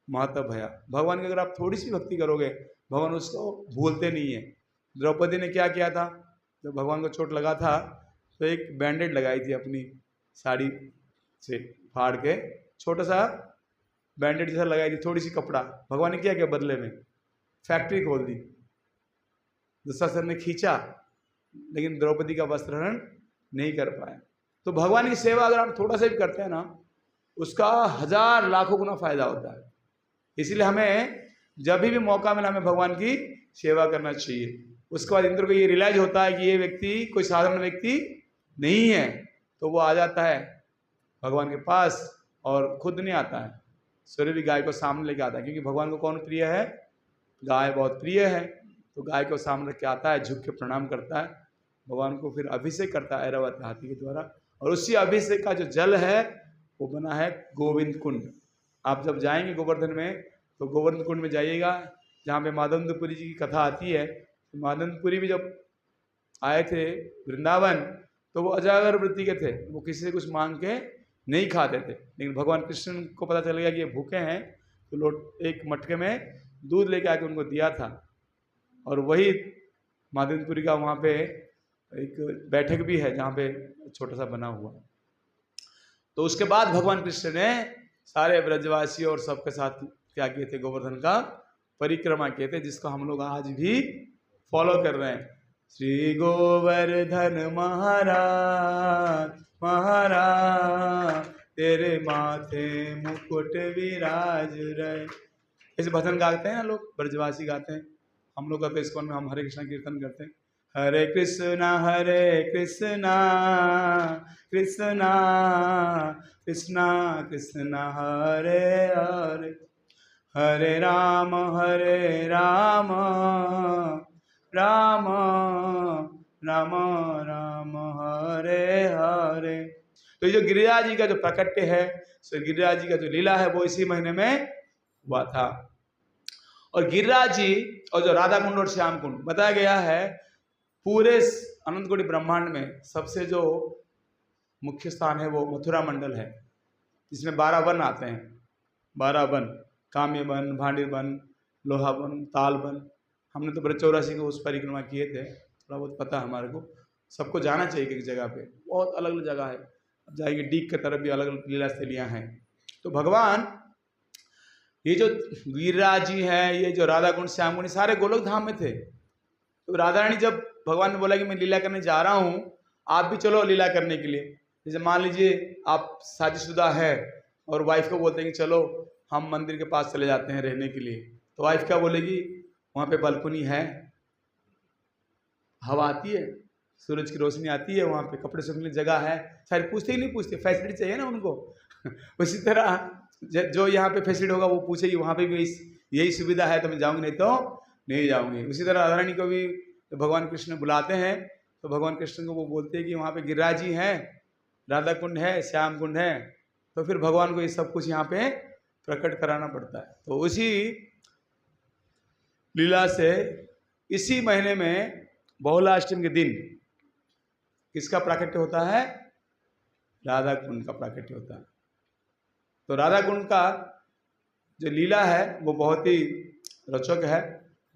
महत भया, भगवान की अगर आप थोड़ी सी भक्ति करोगे भगवान उसको भूलते नहीं है। द्रौपदी ने क्या किया था, जब भगवान को चोट लगा था तो एक बैंडेड लगाई थी अपनी साड़ी से फाड़ के, छोटा सा बैंडेड जैसा लगाई थी, थोड़ी सी कपड़ा। भगवान ने क्या किया बदले में, फैक्ट्री खोल दी। दुशासन ने खींचा लेकिन द्रौपदी का वस्त्रहरण नहीं कर पाया। तो भगवान की सेवा अगर हम थोड़ा सा भी करते हैं ना, उसका 1000 लाखों गुना फायदा होता है। इसलिए हमें जब भी मौका मिला हमें भगवान की सेवा करना चाहिए। उसके बाद इंद्र को ये रियलाइज होता है कि ये व्यक्ति कोई साधारण व्यक्ति नहीं है, तो वो आ जाता है भगवान के पास और खुद नहीं आता है, सूर्य भी गाय को सामने लेके आता है। क्योंकि भगवान को कौन प्रिय है, गाय बहुत प्रिय है। तो गाय को सामने रख के आता है, झुक के प्रणाम करता है भगवान को, फिर अभिषेक करता है ऐरावत हाथी के द्वारा। और उसी अभिषेक का जो जल है वो बना है गोविंद कुंड। आप जब जाएंगे गोवर्धन में तो गोवर्धन कुंड में जाइएगा, जहाँ पे माधवपुरी जी की कथा आती है। तो माधवपुरी भी जब आए थे वृंदावन तो वो अजागर वृत्ति के थे, वो किसी से कुछ मांग के नहीं खाते थे। लेकिन भगवान कृष्ण को पता चल गया कि ये भूखे हैं, तो लोट एक मटके में दूध लेके आके उनको दिया था। और वही माधवपुरी का वहाँ पे एक बैठक भी है जहाँ पे छोटा सा बना हुआ। तो उसके बाद भगवान कृष्ण ने सारे ब्रजवासी और सबके साथ क्या किए थे, गोवर्धन का परिक्रमा किए थे, जिसको हम लोग आज भी फॉलो कर रहे हैं। श्री गोवर्धन महाराज महाराज तेरे माथे मुकुट विराज रहे, ऐसे भजन गाते हैं ना लोग, ब्रजवासी गाते हैं। हम लोग का इस्कॉन में हम हरे कृष्ण कीर्तन करते हैं, हरे कृष्णा कृष्णा कृष्णा कृष्णा हरे हरे, हरे राम राम राम राम हरे हरे। तो ये जो गिरिराज जी का जो प्राकट्य है, गिरिराज जी का जो लीला है, वो इसी महीने में हुआ था। और गिरिराज जी और जो राधा कुंड और श्याम कुंड बताया गया है, पूरे अनंत कोटि ब्रह्मांड में सबसे जो मुख्य स्थान है वो मथुरा मंडल है, जिसमें 12 वन आते हैं। 12 वन, काम्य वन, भांडिर वन, लोहा वन, ताल वन। हमने तो ब्रज 84 को उस परिक्रमा किए थे, थोड़ा बहुत पता है हमारे को। सबको जाना चाहिए एक जगह पे, बहुत अलग अलग जगह है। अब जाएंगे डीक की तरफ भी अलग अलग लीला स्थलियाँ हैं। तो भगवान ये जो गिरिराज जी हैं, ये जो राधा कुंड श्याम कुंड, सारे गोलोक धाम में थे। तो राधा रानी जब भगवान ने बोला कि मैं लीला करने जा रहा हूँ, आप भी चलो लीला करने के लिए। जैसे मान लीजिए आप शादीशुदा है और वाइफ को बोलते हैं कि चलो हम मंदिर के पास चले जाते हैं रहने के लिए, तो वाइफ क्या बोलेगी, वहाँ पे बालकनी है, हवा आती है, सूरज की रोशनी आती है, वहाँ पे कपड़े सूखने की जगह है। सारे पूछते ही नहीं पूछते, फैसिलिटी चाहिए ना उनको। उसी तरह जो यहाँ पे फैसिलिटी होगा वो पूछेगी, वहाँ पे भी यही सुविधा है तो मैं जाऊँगी, नहीं तो नहीं जाऊँगी। उसी तरह राधा रानी को भी तो भगवान कृष्ण बुलाते हैं तो भगवान कृष्ण को वो बोलते हैं कि वहाँ पे गिरिराज जी हैं, राधा कुंड है, श्याम कुंड है। तो फिर भगवान को ये सब कुछ यहाँ पे प्रकट कराना पड़ता है। तो उसी लीला से इसी महीने में बहुलाष्टमी के दिन किसका प्राकट्य होता है, राधा कुंड का प्राकट्य होता है। तो राधा कुंड का जो लीला है वो बहुत ही रोचक है,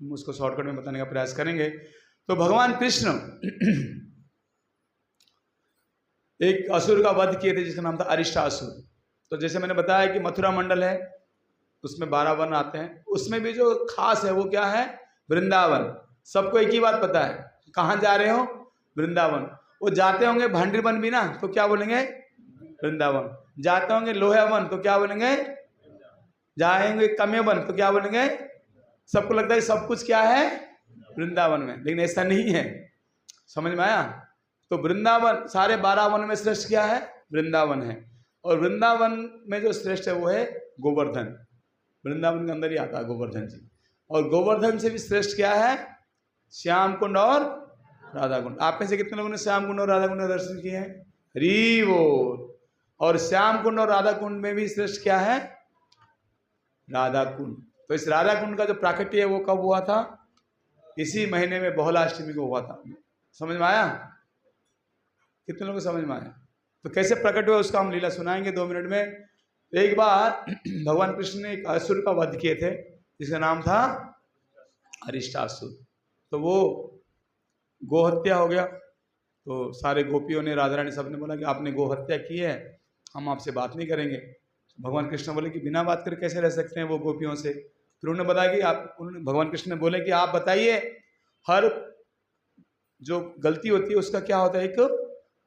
हम उसको शॉर्टकट में बताने का प्रयास करेंगे। तो भगवान कृष्ण एक असुर का वध किए थे जिसका नाम था अरिष्टासुर। तो जैसे मैंने बताया कि मथुरा मंडल है, उसमें 12 वन आते हैं, उसमें भी जो खास है वो क्या है, वृंदावन। सबको एक ही बात पता है, कहाँ जा रहे हो, वृंदावन। वो जाते होंगे भांडिर वन भी ना, तो क्या बोलेंगे, वृंदावन। जाते होंगे लोहे वन तो क्या बोलेंगे, जाएंगे कमे वन तो क्या बोलेंगे। सबको लगता है सब कुछ क्या है, वृंदावन में, लेकिन ऐसा नहीं है। समझ में आया। तो वृंदावन सारे 12 वन में श्रेष्ठ क्या है, वृंदावन है। और वृंदावन में जो श्रेष्ठ है वो है गोवर्धन। वृंदावन के अंदर ही आता है गोवर्धन जी। और गोवर्धन से भी श्रेष्ठ क्या है, श्याम कुंड और राधा कुंड। आप में से कितने लोगों ने श्याम कुंड और राधा कुंड का दर्शन किए हैं, हरि बोल। और श्याम कुंड और राधा कुंड में भी श्रेष्ठ क्या है? राधा कुंड। तो इस राधा कुंड का जो प्राकट्य है वो कब हुआ था? इसी महीने में बहुलाष्टमी को हुआ था। समझ में आया? कितने लोगों को समझ में आया? तो कैसे प्रकट हुआ उसका हम लीला सुनाएंगे 2 मिनट में। एक बार भगवान कृष्ण ने एक असुर का वध किए थे जिसका नाम था अरिष्टासुर। तो वो गोहत्या हो गया। तो सारे गोपियों ने, राधा रानी सब ने बोला कि आपने गोहत्या की है, हम आपसे बात नहीं करेंगे। भगवान कृष्ण बोले कि बिना बात करे कैसे रह सकते हैं वो गोपियों से। फिर उन्होंने बताया कि भगवान कृष्ण ने बोले कि आप बताइए, हर जो गलती होती है उसका क्या होता है? एक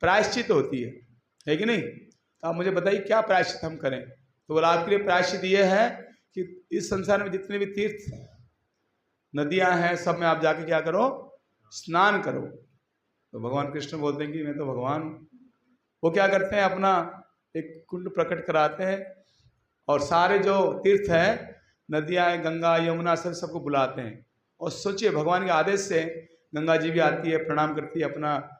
प्रायश्चित होती है कि नहीं? तो आप मुझे बताइए क्या प्रायश्चित हम करें? तो बोला आपके लिए प्रायश्चित ये है कि इस संसार में जितने भी तीर्थ नदियां हैं सब में आप जाके क्या करो? स्नान करो। तो भगवान कृष्ण बोलते हैं कि मैं तो भगवान हूँ। वो क्या करते हैं? अपना एक कुंड प्रकट कराते हैं और सारे जो तीर्थ हैं, नदियाँ हैं, गंगा यमुना, सबको बुलाते हैं। और सोचिए भगवान के आदेश से गंगा जी भी आती है, प्रणाम करती है, अपना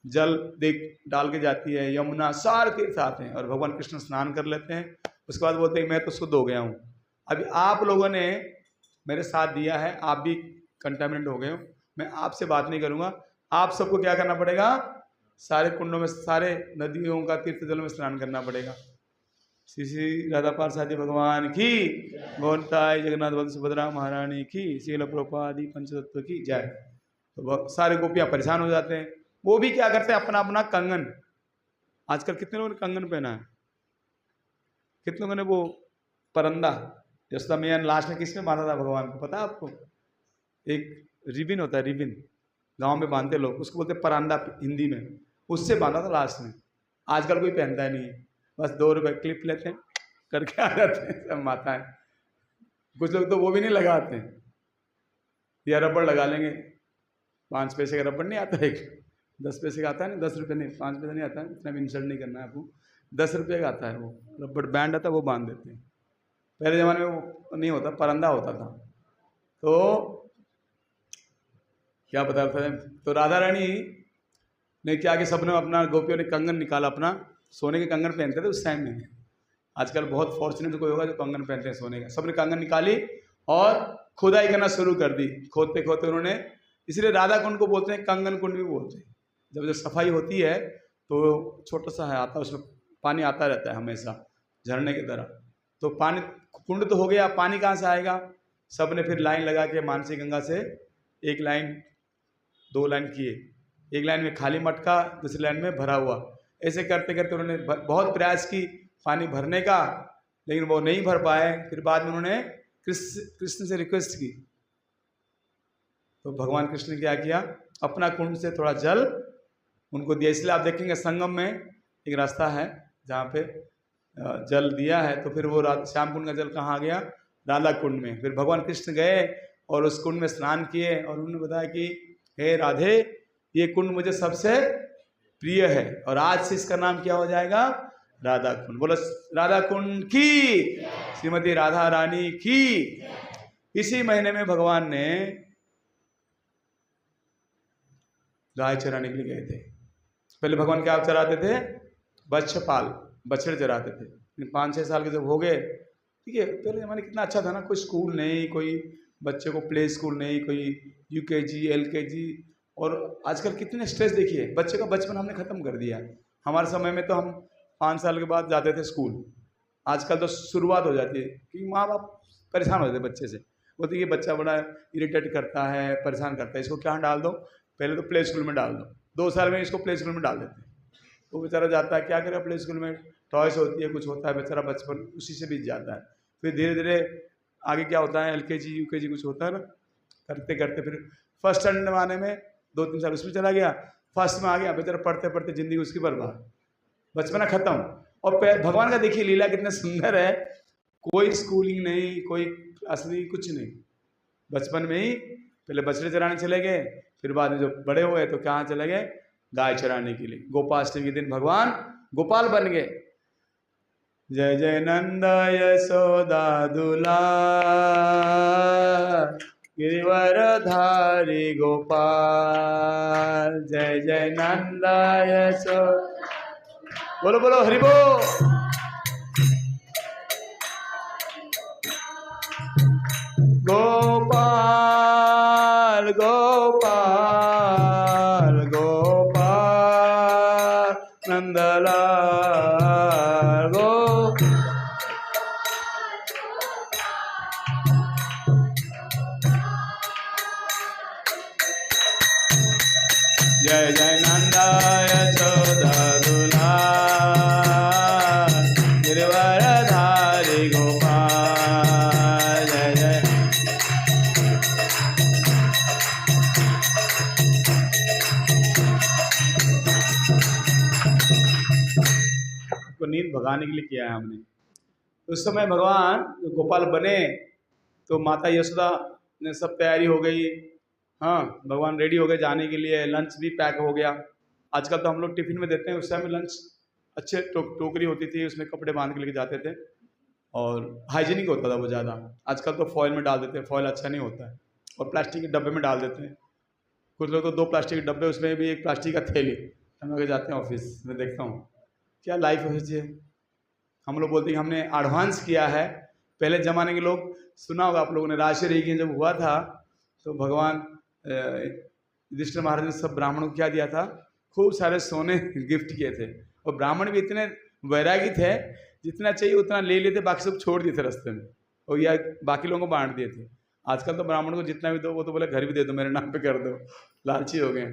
जल देख डाल के जाती है, यमुना, सारे तीर्थ आते हैं और भगवान कृष्ण स्नान कर लेते हैं। उसके बाद बोलते हैं मैं तो शुद्ध हो गया हूँ। अभी आप लोगों ने मेरे साथ दिया है, आप भी कंटामिनेट हो गए हो, मैं आपसे बात नहीं करूँगा। आप सबको क्या करना पड़ेगा? सारे कुंडों में, सारे नदियों का तीर्थ जल में स्नान करना पड़ेगा। श्री श्री राधा पार्षदी भगवान की, गौरताय जगन्नाथ बल सुभद्रा महारानी की, श्रील प्रभुपादि पंचतत्व की जय। तो सारे गोपियाँ परेशान हो जाते हैं। वो भी क्या करते हैं? अपना अपना कंगन, आजकल कितने लोगों ने कंगन पहना है? कितने लोगों ने वो परंदा, जैसा मैं लास्ट में किस में बांधा था भगवान को, पता है आपको? एक रिबिन होता है, रिबिन गांव में बांधते लोग, उसको बोलते परांदा हिंदी में, उससे बांधा था लास्ट में। आजकल कोई पहनता नहीं है, बस 2 रुपए क्लिप लेते हैं, करके आ जाते हैं सब माताएं। कुछ लोग तो वो भी नहीं लगाते हैं, या रबड़ लगा लेंगे। 5 पैसे का रबड़ नहीं आता है, 10 पैसे का आता है ना, 10 रुपये नहीं, 5 पैसे नहीं आता है, इतना भी इंसल्ट नहीं करना है आपको। 10 रुपये का आता है वो रबड़ बैंड आता है, वो बांध देते हैं। पहले ज़माने में वो नहीं होता, परंदा होता था। तो क्या बता रहा था? तो राधा रानी ने क्या कि सबने अपना, गोपियों ने कंगन निकाला अपना, सोने के कंगन पहनते थे उस टाइम में। आजकल बहुत फॉर्चुनेट कोई होगा जो कंगन पहनते हैं सोने का। सबने कंगन निकाली और खुदाई करना शुरू कर दी। खोदते खोदते उन्होंने, इसलिए राधा कुंड को बोलते हैं कंगन कुंड भी बोलते हैं। जब जब सफाई होती है तो छोटा सा है आता है, उसमें पानी आता रहता है हमेशा झरने की तरह। तो पानी, कुंड तो हो गया, पानी कहाँ से आएगा? सब ने फिर लाइन लगा के मानसी गंगा से 1 लाइन 2 लाइन किए, एक लाइन में खाली मटका, दूसरी लाइन में भरा हुआ। ऐसे करते करते उन्होंने बहुत प्रयास की पानी भरने का, लेकिन वो नहीं भर पाए। फिर बाद में उन्होंने कृष्ण से रिक्वेस्ट की, तो भगवान कृष्ण ने क्या किया? अपना कुंड से थोड़ा जल उनको दिया। इसलिए आप देखेंगे संगम में एक रास्ता है जहाँ पे जल दिया है, तो फिर वो श्याम कुंड का जल कहाँ आ गया? राधा कुंड में। फिर भगवान कृष्ण गए और उस कुंड में स्नान किए और उन्होंने बताया कि हे राधे, ये कुंड मुझे सबसे प्रिय है और आज से इसका नाम क्या हो जाएगा? राधा कुंड। बोलो राधा कुंड की, श्रीमती राधा रानी की। इसी महीने में भगवान ने गाय चराने के लिए गए थे। पहले भगवान क्या चराते थे? बच्छपाल, बछड़े चराते थे। 5-6 साल के जब हो गए, ठीक है, पहले जमाने कितना अच्छा था ना, कोई स्कूल नहीं, कोई बच्चे को प्ले स्कूल नहीं, कोई यूकेजी एलकेजी, और आजकल कितने स्ट्रेस देखिए। बच्चे का बचपन हमने ख़त्म कर दिया। हमारे समय में तो हम 5 साल के बाद जाते थे स्कूल, आजकल तो शुरुआत हो जाती है क्योंकि माँ बाप परेशान हो जाते बच्चे से। बोलते ये बच्चा बड़ा इरिटेट करता है, परेशान करता है, इसको क्या डाल दो? पहले तो प्ले स्कूल में डाल दो, 2 साल में इसको प्ले स्कूल में डाल देते हैं। तो बेचारा जाता है, क्या करे प्ले स्कूल में, टॉयस होती है, कुछ होता है, बेचारा बचपन उसी से बीत जाता है। फिर धीरे धीरे आगे क्या होता है, एलकेजी यूकेजी कुछ होता है ना, करते करते फिर फर्स्ट स्टैंडर्ड में आने में 2-3 साल उसमें चला गया, फर्स्ट में आ गया, बेचारा पढ़ते पढ़ते ज़िंदगी उसकी बर्बाद, बचपना खत्म। और भगवान का देखिए लीला कितना सुंदर है, कोई स्कूलिंग नहीं, कोई क्लास नहीं, कुछ नहीं, बचपन में ही पहले बछड़े चराने चले गए, फिर बाद में जब बड़े हुए तो कहाँ चले गए? गाय चराने के लिए। गोपाष्टमी के दिन भगवान गोपाल बन गए। जय जय नंद यशोदा दुलार, गिरिवरधारी गोपाल, जय जय नंद यशोदा बोलो बोलो हरि बोल। गोपाल गोपाल गोपाल नंदलाल गो। जय जय नंदा यशोदा दुलाल गिरवरधारी गोपाल। जय जय को नींद भगाने के लिए किया है हमने। उस समय भगवान गोपाल बने तो माता यशोदा ने सब तैयारी हो गई। हाँ, भगवान रेडी हो गए जाने के लिए, लंच भी पैक हो गया। आजकल तो हम लोग टिफिन में देते हैं, उस समय लंच अच्छे टोकरी होती थी, उसमें कपड़े बांध के लेके जाते थे और हाइजीनिक होता था वो ज़्यादा। आजकल तो फॉइल में डाल देते हैं, फॉइल अच्छा नहीं होता है, और प्लास्टिक के डब्बे में डाल देते हैं। कुछ लोग तो 2 प्लास्टिक के डब्बे, उसमें भी एक प्लास्टिक का थैली। हम लोग जाते हैं ऑफिस में, देखता हूँ क्या लाइफ है। हम लोग बोलते हैं हमने एडवांस किया है। पहले ज़माने के लोग, सुना होगा आप लोगों ने, राजश्री यज्ञ जब हुआ था तो भगवान युधिष्ठिर महाराज ने सब ब्राह्मणों को क्या दिया था, खूब सारे सोने गिफ्ट किए थे। और ब्राह्मण भी इतने वैरागी थे, जितना चाहिए उतना ले लेते, बाकी सब छोड़ दिए थे रास्ते में, और या बाकी लोगों को बांट दिए थे। आजकल तो ब्राह्मण को जितना भी दो वो तो बोले घर भी दे दो, मेरे नाम पे कर दो, लालची हो गए,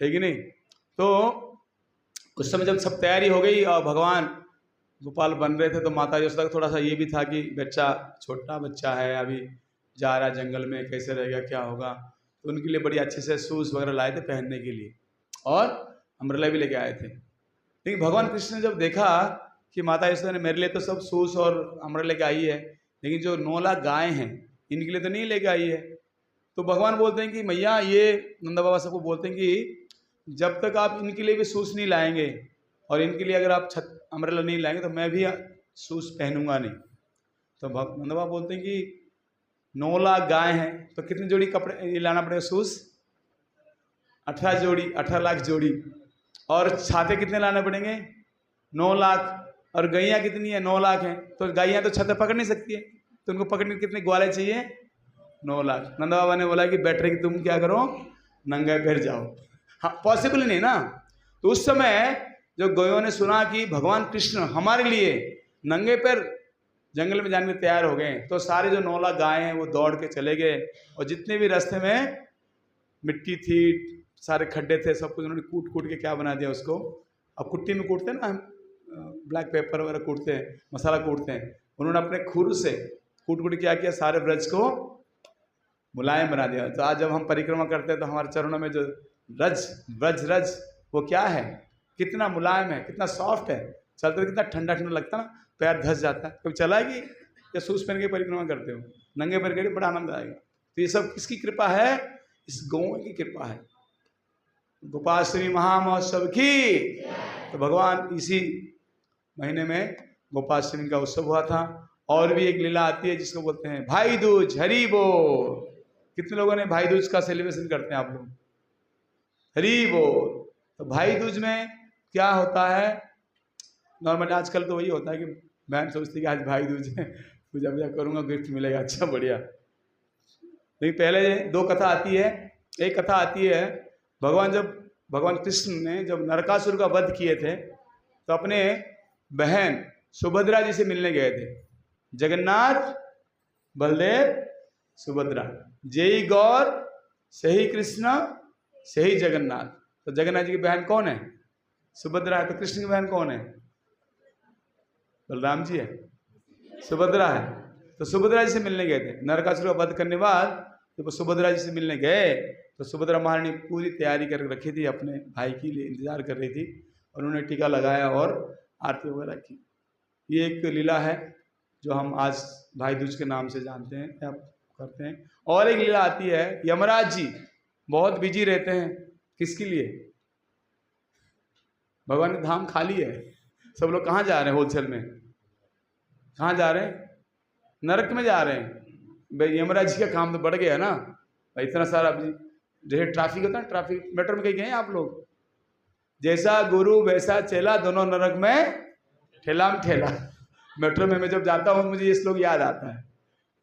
है कि नहीं। तो उस समय जब सब तैयारी हो गई और भगवान गोपाल बन रहे थे तो माता यशोदा का थोड़ा सा ये भी था कि बच्चा छोटा बच्चा है, अभी जा रहा है जंगल में, कैसे रहेगा क्या होगा। तो उनके लिए बड़ी अच्छे से शूज़ वगैरह लाए थे पहनने के लिए, और अम्ब्रेला भी लेके आए थे। लेकिन भगवान कृष्ण ने जब देखा कि माता यशोदा ने मेरे लिए तो सब शूज़ और अम्ब्रेला लेके आई है, लेकिन जो 9 लाख गायें हैं इनके लिए तो नहीं लेके आई है। तो भगवान बोलते हैं कि मैया, ये नंदा बाबा सबको बोलते हैं कि जब तक आप इनके लिए भी शूज़ नहीं लाएंगे और इनके लिए अगर आप अम्ब्रेला नहीं लाएंगे तो मैं भी शूज़ पहनूंगा नहीं। तो नंदा बाबा बोलते हैं कि 9 लाख गाय हैं तो कितनी जोड़ी कपड़े ये लाना पड़ेगा शूज़? 18 जोड़ी, 18 लाख जोड़ी। और छाते कितने लाने पड़ेंगे? 9 लाख। और गैया कितनी है? 9 लाख हैं। तो गैया तो छाते पकड़ नहीं सकती है, तो उनको पकड़ने के कितने ग्वाले चाहिए? 9 लाख। नंदा बाबा ने बोला कि बैटरी की तुम क्या करो, नंगे पैर जाओ। हाँ, पॉसिबल नहीं ना। तो उस समय जो गयों ने सुना कि भगवान कृष्ण हमारे लिए नंगे पैर जंगल में जाने के तैयार हो गए, तो सारे जो 9 लाख गाय हैं वो दौड़ के चले गए, और जितने भी रास्ते में मिट्टी थी, सारे खड्डे थे, सब कुछ उन्होंने कूट कूट के क्या बना दिया उसको। अब कुट्टी में कूटते हैं ना, ब्लैक पेपर वगैरह कूटते हैं, मसाला कूटते हैं, उन्होंने अपने खुर से कूट कूट क्या किया, सारे ब्रज को मुलायम बना दिया। तो आज जब हम परिक्रमा करते हैं तो हमारे चरणों में जो ब्रज वो क्या है, कितना मुलायम है, कितना सॉफ्ट है, चलते कितना ठंडा ठंडा लगता है ना, पैर धस जाता है। कभी चला कि या शूज पहन के परिक्रमा करते हो, नंगे पैर करके, बड़ा आनंद आएगा। तो ये सब किसकी कृपा है? इस गौ की कृपा है। गोपाष्टमी महामहोत्सव की। तो भगवान इसी महीने में गोपाष्टमी का उत्सव हुआ था। और भी एक लीला आती है जिसको बोलते हैं भाई दूज। हरि बोल। कितने लोगों ने भाई दूज का सेलिब्रेशन करते हैं आप लोग? हरि बोल। तो भाई दूज में क्या होता है, नॉर्मली आजकल तो वही होता है कि बहन सोचती है कि आज भाई दूज है, पूजा पूजा करूंगा, गिफ्ट मिलेगा, अच्छा बढ़िया। लेकिन पहले 2 कथा आती है। एक कथा आती है, भगवान कृष्ण ने जब नरकासुर का वध किए थे तो अपने बहन सुभद्रा जी से मिलने गए थे। जगन्नाथ बलदेव सुभद्रा, जय गौर सही कृष्ण सही जगन्नाथ। तो जगन्नाथ जी की बहन कौन है? सुभद्रा है। तो कृष्ण की बहन कौन है? बलराम जी है, सुभद्रा है। तो सुभद्रा जी से मिलने गए थे। नरकासुर का वध करने बाद जब सुभद्रा जी से मिलने गए तो सुभद्रा महारानी पूरी तैयारी करके रखी थी, अपने भाई के लिए इंतजार कर रही थी, और उन्होंने टीका लगाया और आरती वगैरह की। ये एक लीला है जो हम आज भाई दूज के नाम से जानते हैं या करते हैं। और एक लीला आती है, यमराज जी बहुत बिजी रहते हैं। किसके लिए? भगवान का धाम खाली है, सब लोग कहाँ जा रहे हैं? होलसेल में कहाँ जा रहे हैं? नरक में जा रहे हैं। भाई यमराज जी का काम तो बढ़ गया है ना, इतना सारा जैसे ट्रैफिक होता है, ट्रैफिक मेट्रो में कहीं गए आप लोग? जैसा गुरु वैसा चेला, दोनों नरक में ठेला में ठेला। मेट्रो में मैं जब जाता हूँ मुझे ये श्लोक याद आता है।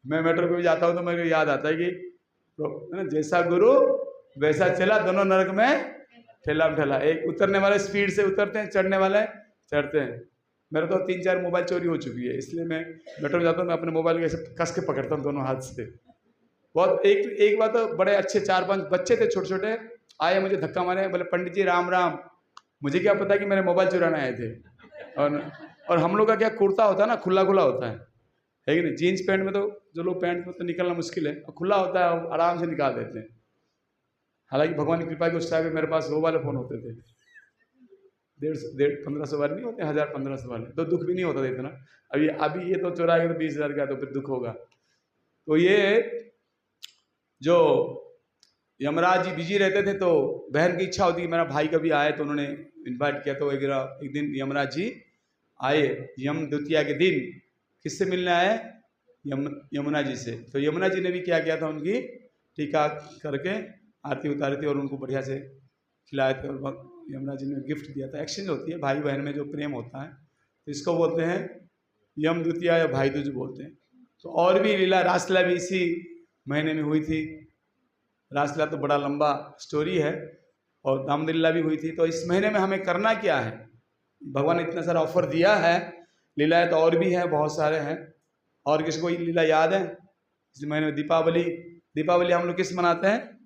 मैं मेट्रो पे भी जाता हूँ तो मेरे को याद आता है कि जैसा गुरु वैसा चेला, दोनों नरक में ठेला में ठेला। एक उतरने वाले स्पीड से उतरते हैं, चढ़ने वाले चढ़ते हैं। मेरा तो 3-4 मोबाइल चोरी हो चुकी है, इसलिए मैं मेट्रो में जाता हूँ, मैं अपने मोबाइल को ऐसे कस के पकड़ता हूँ दोनों हाथ से। बहुत एक बार तो बड़े अच्छे 4-5 बच्चे थे छोटे छोटे, आए मुझे धक्का मारे, बोले पंडित जी राम राम। मुझे क्या पता कि मेरे मोबाइल चुराने आए थे। और हम लोग का क्या कुर्ता होता है ना, खुला खुला होता है कि नहीं। जीन्स पैंट में तो जो लोग पैंट में तो निकलना मुश्किल है, और खुला होता है आराम से निकाल देते हैं। हालांकि भगवान की कृपा के उस टाइम मेरे पास वो वाले फ़ोन होते थे, 1,500 वाले नहीं होते, 1,000-1,500 वाले, तो दुख भी नहीं होता था इतना। अभी ये तो चुराएगा तो 20,000 का, तो फिर दुख होगा। तो ये जो यमराज जी बिजी रहते थे, तो बहन की इच्छा होती कि मेरा भाई कभी आए, तो उन्होंने इनवाइट किया। तो एक दिन यमराज जी आए, यम द्वितीया के दिन। किससे मिलने आए? यमुना जी से। तो यमुना जी ने भी क्या किया था, उनकी टीका करके आरती उतारी थी और उनको बढ़िया से खिलाए थे। और यमुना जी ने गिफ्ट दिया था। एक्सचेंज होती है भाई बहन में जो प्रेम होता है, तो इसको बोलते हैं यम द्वितीया या भाई दूज बोलते हैं। तो और भी लीला, रासलीला भी इसी महीने में हुई थी। रासलीला तो बड़ा लंबा स्टोरी है, और दामोदर लीला भी हुई थी। तो इस महीने में हमें करना क्या है? भगवान ने इतना सारा ऑफर दिया है, लीलाएँ तो और भी हैं, बहुत सारे हैं। और किसी को लीला याद है? इस महीने में दीपावली हम लोग किस मनाते हैं?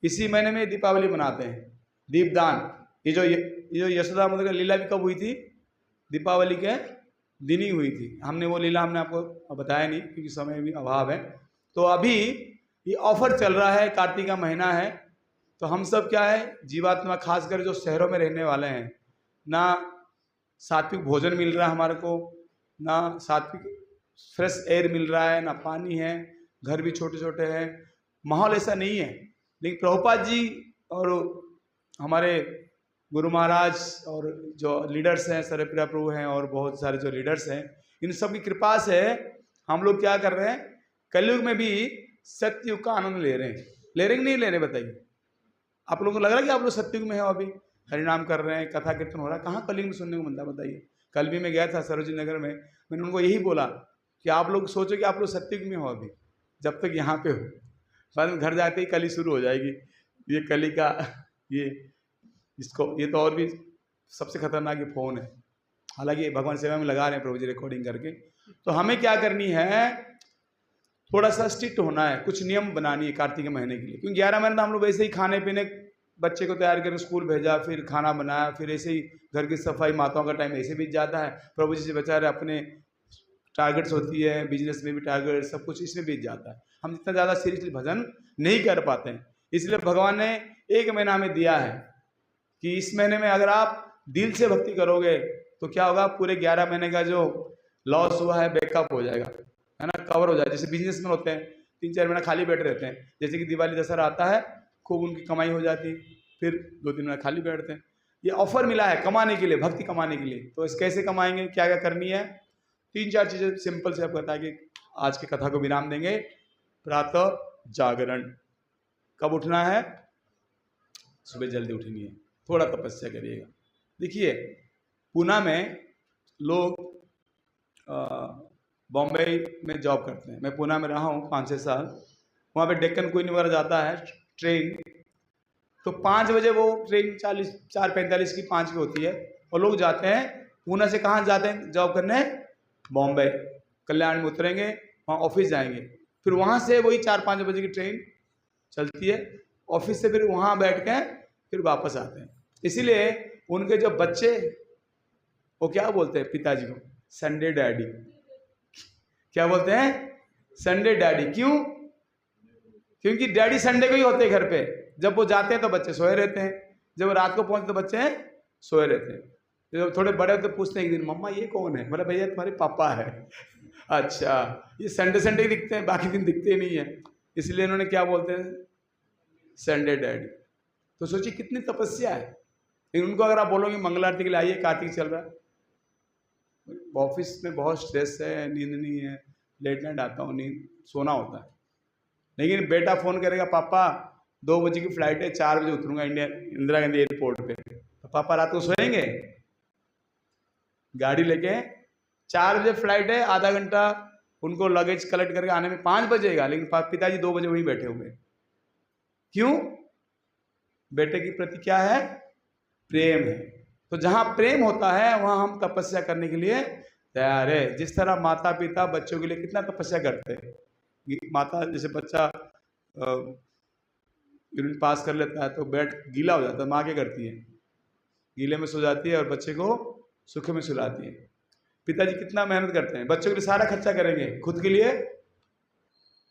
इसी महीने में दीपावली मनाते हैं, दीपदान। ये जो यशोदा मैया की लीला भी कब हुई थी? दीपावली के दिन ही हुई थी। हमने वो लीला आपको बताया नहीं क्योंकि समय भी अभाव है। तो अभी ये ऑफर चल रहा है, कार्तिक का महीना है। तो हम सब क्या है, जीवात्मा खासकर जो शहरों में रहने वाले हैं, ना सात्विक भोजन मिल रहा है हमारे को, ना सात्विक फ्रेश एयर मिल रहा है, ना पानी है, घर भी छोटे छोटे हैं, माहौल ऐसा नहीं है। लेकिन प्रभुपाद जी और हमारे गुरु महाराज और जो लीडर्स हैं, सर्वप्रिया प्रभु हैं और बहुत सारे जो लीडर्स हैं, इन सब की कृपा से हम लोग क्या कर रहे हैं, कलयुग में भी सत्ययुग का आनंद ले रहे हैं। ले रहे कि नहीं ले रहे बताइए? आप लोगों को लग रहा है कि आप लोग सत्ययुग में हो? अभी हरिनाम कर रहे हैं, कथा कीर्तन हो रहा है, कहाँ कलयुग में सुनने को मिलता है बताइए? कल भी मैं गया था सरोजिनी नगर में, मैंने उनको यही बोला कि आप लोग सोचो कि आप लोग सत्ययुग में हो अभी, जब तक यहाँ पे हो। बाद में घर जाते ही कली शुरू हो जाएगी, ये कली का ये तो और भी सबसे खतरनाक ये फ़ोन है। हालांकि भगवान सेवा में लगा रहे हैं प्रभु जी रिकॉर्डिंग करके। तो हमें क्या करनी है, थोड़ा सा स्ट्रिक्ट होना है, कुछ नियम बनानी है कार्तिक के महीने के लिए। क्योंकि 11 महीने तो हम लोग वैसे ही खाने पीने, बच्चे को तैयार करके स्कूल भेजा, फिर खाना बनाया, फिर ऐसे ही घर की सफाई, माताओं का टाइम ऐसे बीत जाता है। प्रभु जी से बेचारे अपने टारगेट्स होती है, बिजनेस में भी टारगेट, सब कुछ इसमें बीत जाता है। हम इतना ज़्यादा सीरियसली भजन नहीं कर पाते हैं। इसलिए भगवान ने एक महीना हमें दिया है कि इस महीने में अगर आप दिल से भक्ति करोगे तो क्या होगा, पूरे 11 महीने का जो लॉस हुआ है बैकअप हो जाएगा, है ना, कवर हो जाए। जैसे बिजनेसमैन होते हैं 3-4 महीना खाली बैठे रहते हैं, जैसे कि दिवाली दशहरा आता है, खूब उनकी कमाई हो जाती, फिर 2-3 महीना खाली बैठते हैं। ये ऑफर मिला है कमाने के लिए, भक्ति कमाने के लिए। तो इस कैसे कमाएंगे, क्या क्या करनी है, 3-4 चीज़ें सिंपल से आपको बता के आज की कथा को विराम देंगे। प्रातः जागरण, कब उठना है? सुबह जल्दी उठनी है, थोड़ा तपस्या करिएगा। देखिए पूना में लोग बॉम्बे में जॉब करते हैं, मैं पूना में रहा हूँ 5-6 साल। वहाँ पे डेक्कन क्वीन वगैरह जाता है ट्रेन, तो 5 बजे वो ट्रेन 4:45 की 5 की होती है, और लोग जाते हैं पूना से। कहाँ जाते हैं जॉब करने? बॉम्बे, कल्याण में उतरेंगे, वहाँ ऑफिस जाएंगे, फिर वहाँ से वही 4-5 बजे की ट्रेन चलती है, ऑफिस से फिर वहाँ बैठ के फिर वापस आते हैं। इसीलिए उनके जो बच्चे, वो क्या बोलते हैं पिताजी को? Sunday daddy. क्या बोलते हैं? Sunday daddy. क्यों? क्योंकि डैडी संडे को ही होते हैं घर पे। जब वो जाते हैं तो बच्चे सोए रहते हैं, जब रात को पहुंचते तो बच्चे सोए रहते हैं। जब थोड़े बड़े होते पूछते हैं एक दिन, मम्मा ये कौन है? बोले भैया तुम्हारे पापा है। अच्छा, ये संडे ही दिखते हैं, बाकी दिन दिखते नहीं है, इसलिए इन्होंने क्या बोलते हैं? Sunday daddy. तो सोचिए कितनी तपस्या है। लेकिन उनको अगर आप बोलोगे मंगल आरती के लिए आइए, कार्तिक चल रहा है, ऑफिस में बहुत स्ट्रेस है, नींद नहीं है, लेट नाइट आता हूँ, नींद सोना होता है। लेकिन बेटा फ़ोन करेगा, पापा 2 बजे की फ़्लाइट है, 4 बजे उतरूँगा इंडिया इंदिरा गांधी एयरपोर्ट पे, तो पापा रात को सोएंगे? गाड़ी लेके 4 बजे फ्लाइट है, आधा घंटा उनको लगेज कलेक्ट करके आने में 5 बजेगा, लेकिन पिताजी 2 बजे वहीं बैठे हुए। क्यों? बेटे के प्रति क्या है? प्रेम है। तो जहां प्रेम होता है वहां हम तपस्या करने के लिए तैयार है। जिस तरह माता पिता बच्चों के लिए कितना तपस्या करते हैं। माता जैसे बच्चा यूरिन पास कर लेता है तो बेड गीला हो जाता है, माँ क्या करती है? गीले में सो जाती है और बच्चे को सूखे में सुलाती है। पिताजी कितना मेहनत करते हैं, बच्चों के लिए सारा खर्चा करेंगे, खुद के लिए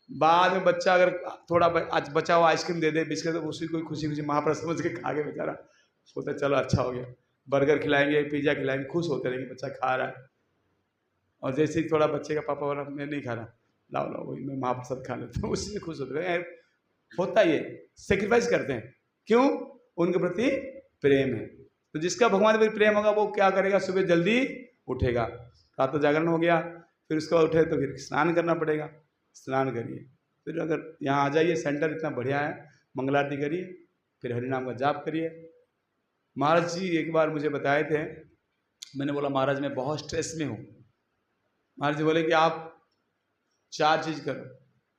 बाद में बच्चा अगर थोड़ा आज बचा हुआ आइसक्रीम दे दे, बिस्किट, तो उसी को खुशी खुशी महाप्रसाद समझ के खा के बेचारा सोचता है चलो अच्छा हो गया। बर्गर खिलाएंगे, पिज्जा खिलाएंगे, खुश होते रहेंगे बच्चा खा रहा है। और जैसे ही थोड़ा बच्चे का पापा वाला मैं नहीं खा रहा, लाओ लाओ वही मैं महाप्रसाद खा लेता हूँ, उसी से खुश होते रहे। होता ये सेक्रीफाइस करते हैं, क्यों? उनके प्रति प्रेम है। तो जिसका भगवान के प्रति प्रेम होगा वो क्या करेगा? सुबह जल्दी उठेगा, रात को जागरण हो गया, फिर उसको उठे तो फिर स्नान करना पड़ेगा, स्नान करिए, फिर अगर यहाँ आ जाइए, सेंटर इतना बढ़िया है, मंगल आरती करिए, फिर हरिनाम का जाप करिए। महाराज जी एक बार मुझे बताए थे, मैंने बोला महाराज मैं बहुत स्ट्रेस में हूँ। महाराज जी बोले कि आप 4 चीज़ करो,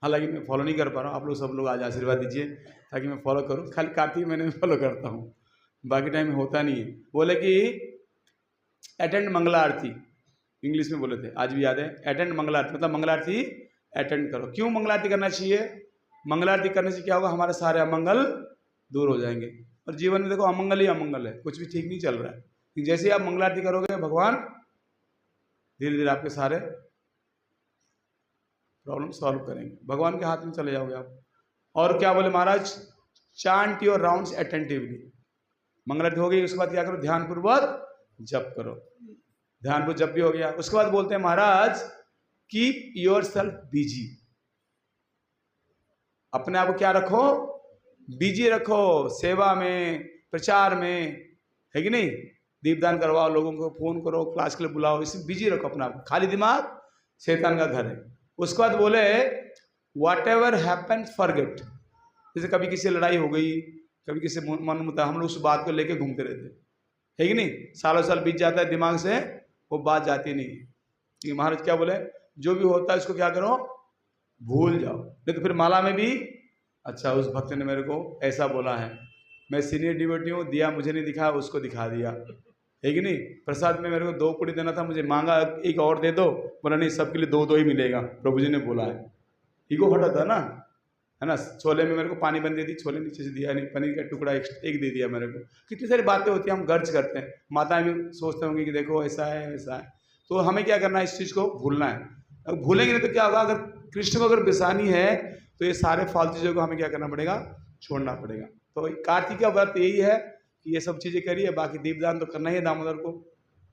हालांकि मैं फॉलो नहीं कर पा रहा हूँ, आप लोग सब लोग आज आशीर्वाद दीजिए ताकि मैं फॉलो करूँ। खाली कार्तिक महीने में फॉलो करता हूँ, बाकी टाइम में होता नहीं है। बोले कि अटेंड मंगला आरती, इंग्लिश में बोले थे, आज भी याद है। अटेंड मंगला आरती मतलब मंगला आरती अटेंड करो। क्यों मंगला आरती करना चाहिए? मंगला आरती करने से क्या होगा? हमारे सारे अमंगल दूर हो जाएंगे। और जीवन में देखो अमंगल ही अमंगल है, कुछ भी ठीक नहीं चल रहा है। जैसे ही आप मंगला आरती करोगे भगवान धीरे धीरे आपके सारे प्रॉब्लम सॉल्व करेंगे, भगवान के हाथ में चले जाओगे आप। और क्या बोले Maharaj? Chant your rounds attentively. Mangal Aarti हो गई, उसके बाद क्या करो? ध्यानपूर्वक जप करो। ध्यानपूर्वक जप भी हो गया। उसके बाद बोलते हैं महाराज कीप योर सेल्फ बिजी। अपने आप को क्या रखो? बिजी रखो, सेवा में, प्रचार में, है कि नहीं? दीपदान करवाओ, लोगों को फोन करो, क्लास के लिए बुलाओ, इसमें बिजी रखो अपना। खाली दिमाग शैतान का घर है। उसके बाद बोले व्हाट एवर हैपन फॉरगेट। जैसे कभी किसी लड़ाई हो गई, कभी किसी मन मुता, हम लोग उस बात को लेके घूमते रहते, है कि नहीं? सालों साल बीत जाता है, दिमाग से वो बात जाती नहीं है। कि महाराज क्या बोले? जो भी होता है उसको क्या करो? भूल जाओ। नहीं तो फिर माला में भी अच्छा उस भक्त ने मेरे को ऐसा बोला है, मैं सीनियर डिवोटी हूँ, दिया मुझे नहीं दिखाया, उसको दिखा दिया, है कि नहीं? प्रसाद में मेरे को 2 पूड़ी देना था, मुझे मांगा 1 और दे दो, बोला नहीं सबके लिए 2 ही मिलेगा, प्रभु जी ने बोला है। ईगो हटा था ना, है ना? छोले में मेरे को पानी बन दे दी, छोले नीचे से दिया नहीं, पनीर का टुकड़ा एक दे दिया मेरे को। कितनी सारी बातें होती हैं, हम गर्ज करते हैं। माताएं भी सोचते होंगे कि देखो ऐसा है वैसा है। तो हमें क्या करना है? इस चीज़ को भूलना है। अब भूलेंगे नहीं तो क्या होगा? अगर कृष्ण को अगर बिसानी है तो ये सारे फालतू चीज़ों को हमें क्या करना पड़ेगा? छोड़ना पड़ेगा। तो कार्तिक का व्रत यही है कि ये सब चीज़ें करिए। बाकी दीपदान तो करना ही है दामोदर को,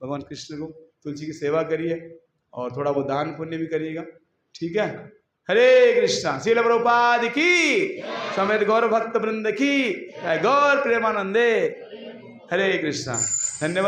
भगवान कृष्ण को, तुलसी की सेवा करिए और थोड़ा बहुत दान पुण्य भी करिएगा, ठीक है? हरे कृष्णा। श्रील प्रभुपाद की समेत गौर भक्त वृंद की गौर प्रेमानंदे। हरे कृष्णा। धन्यवाद।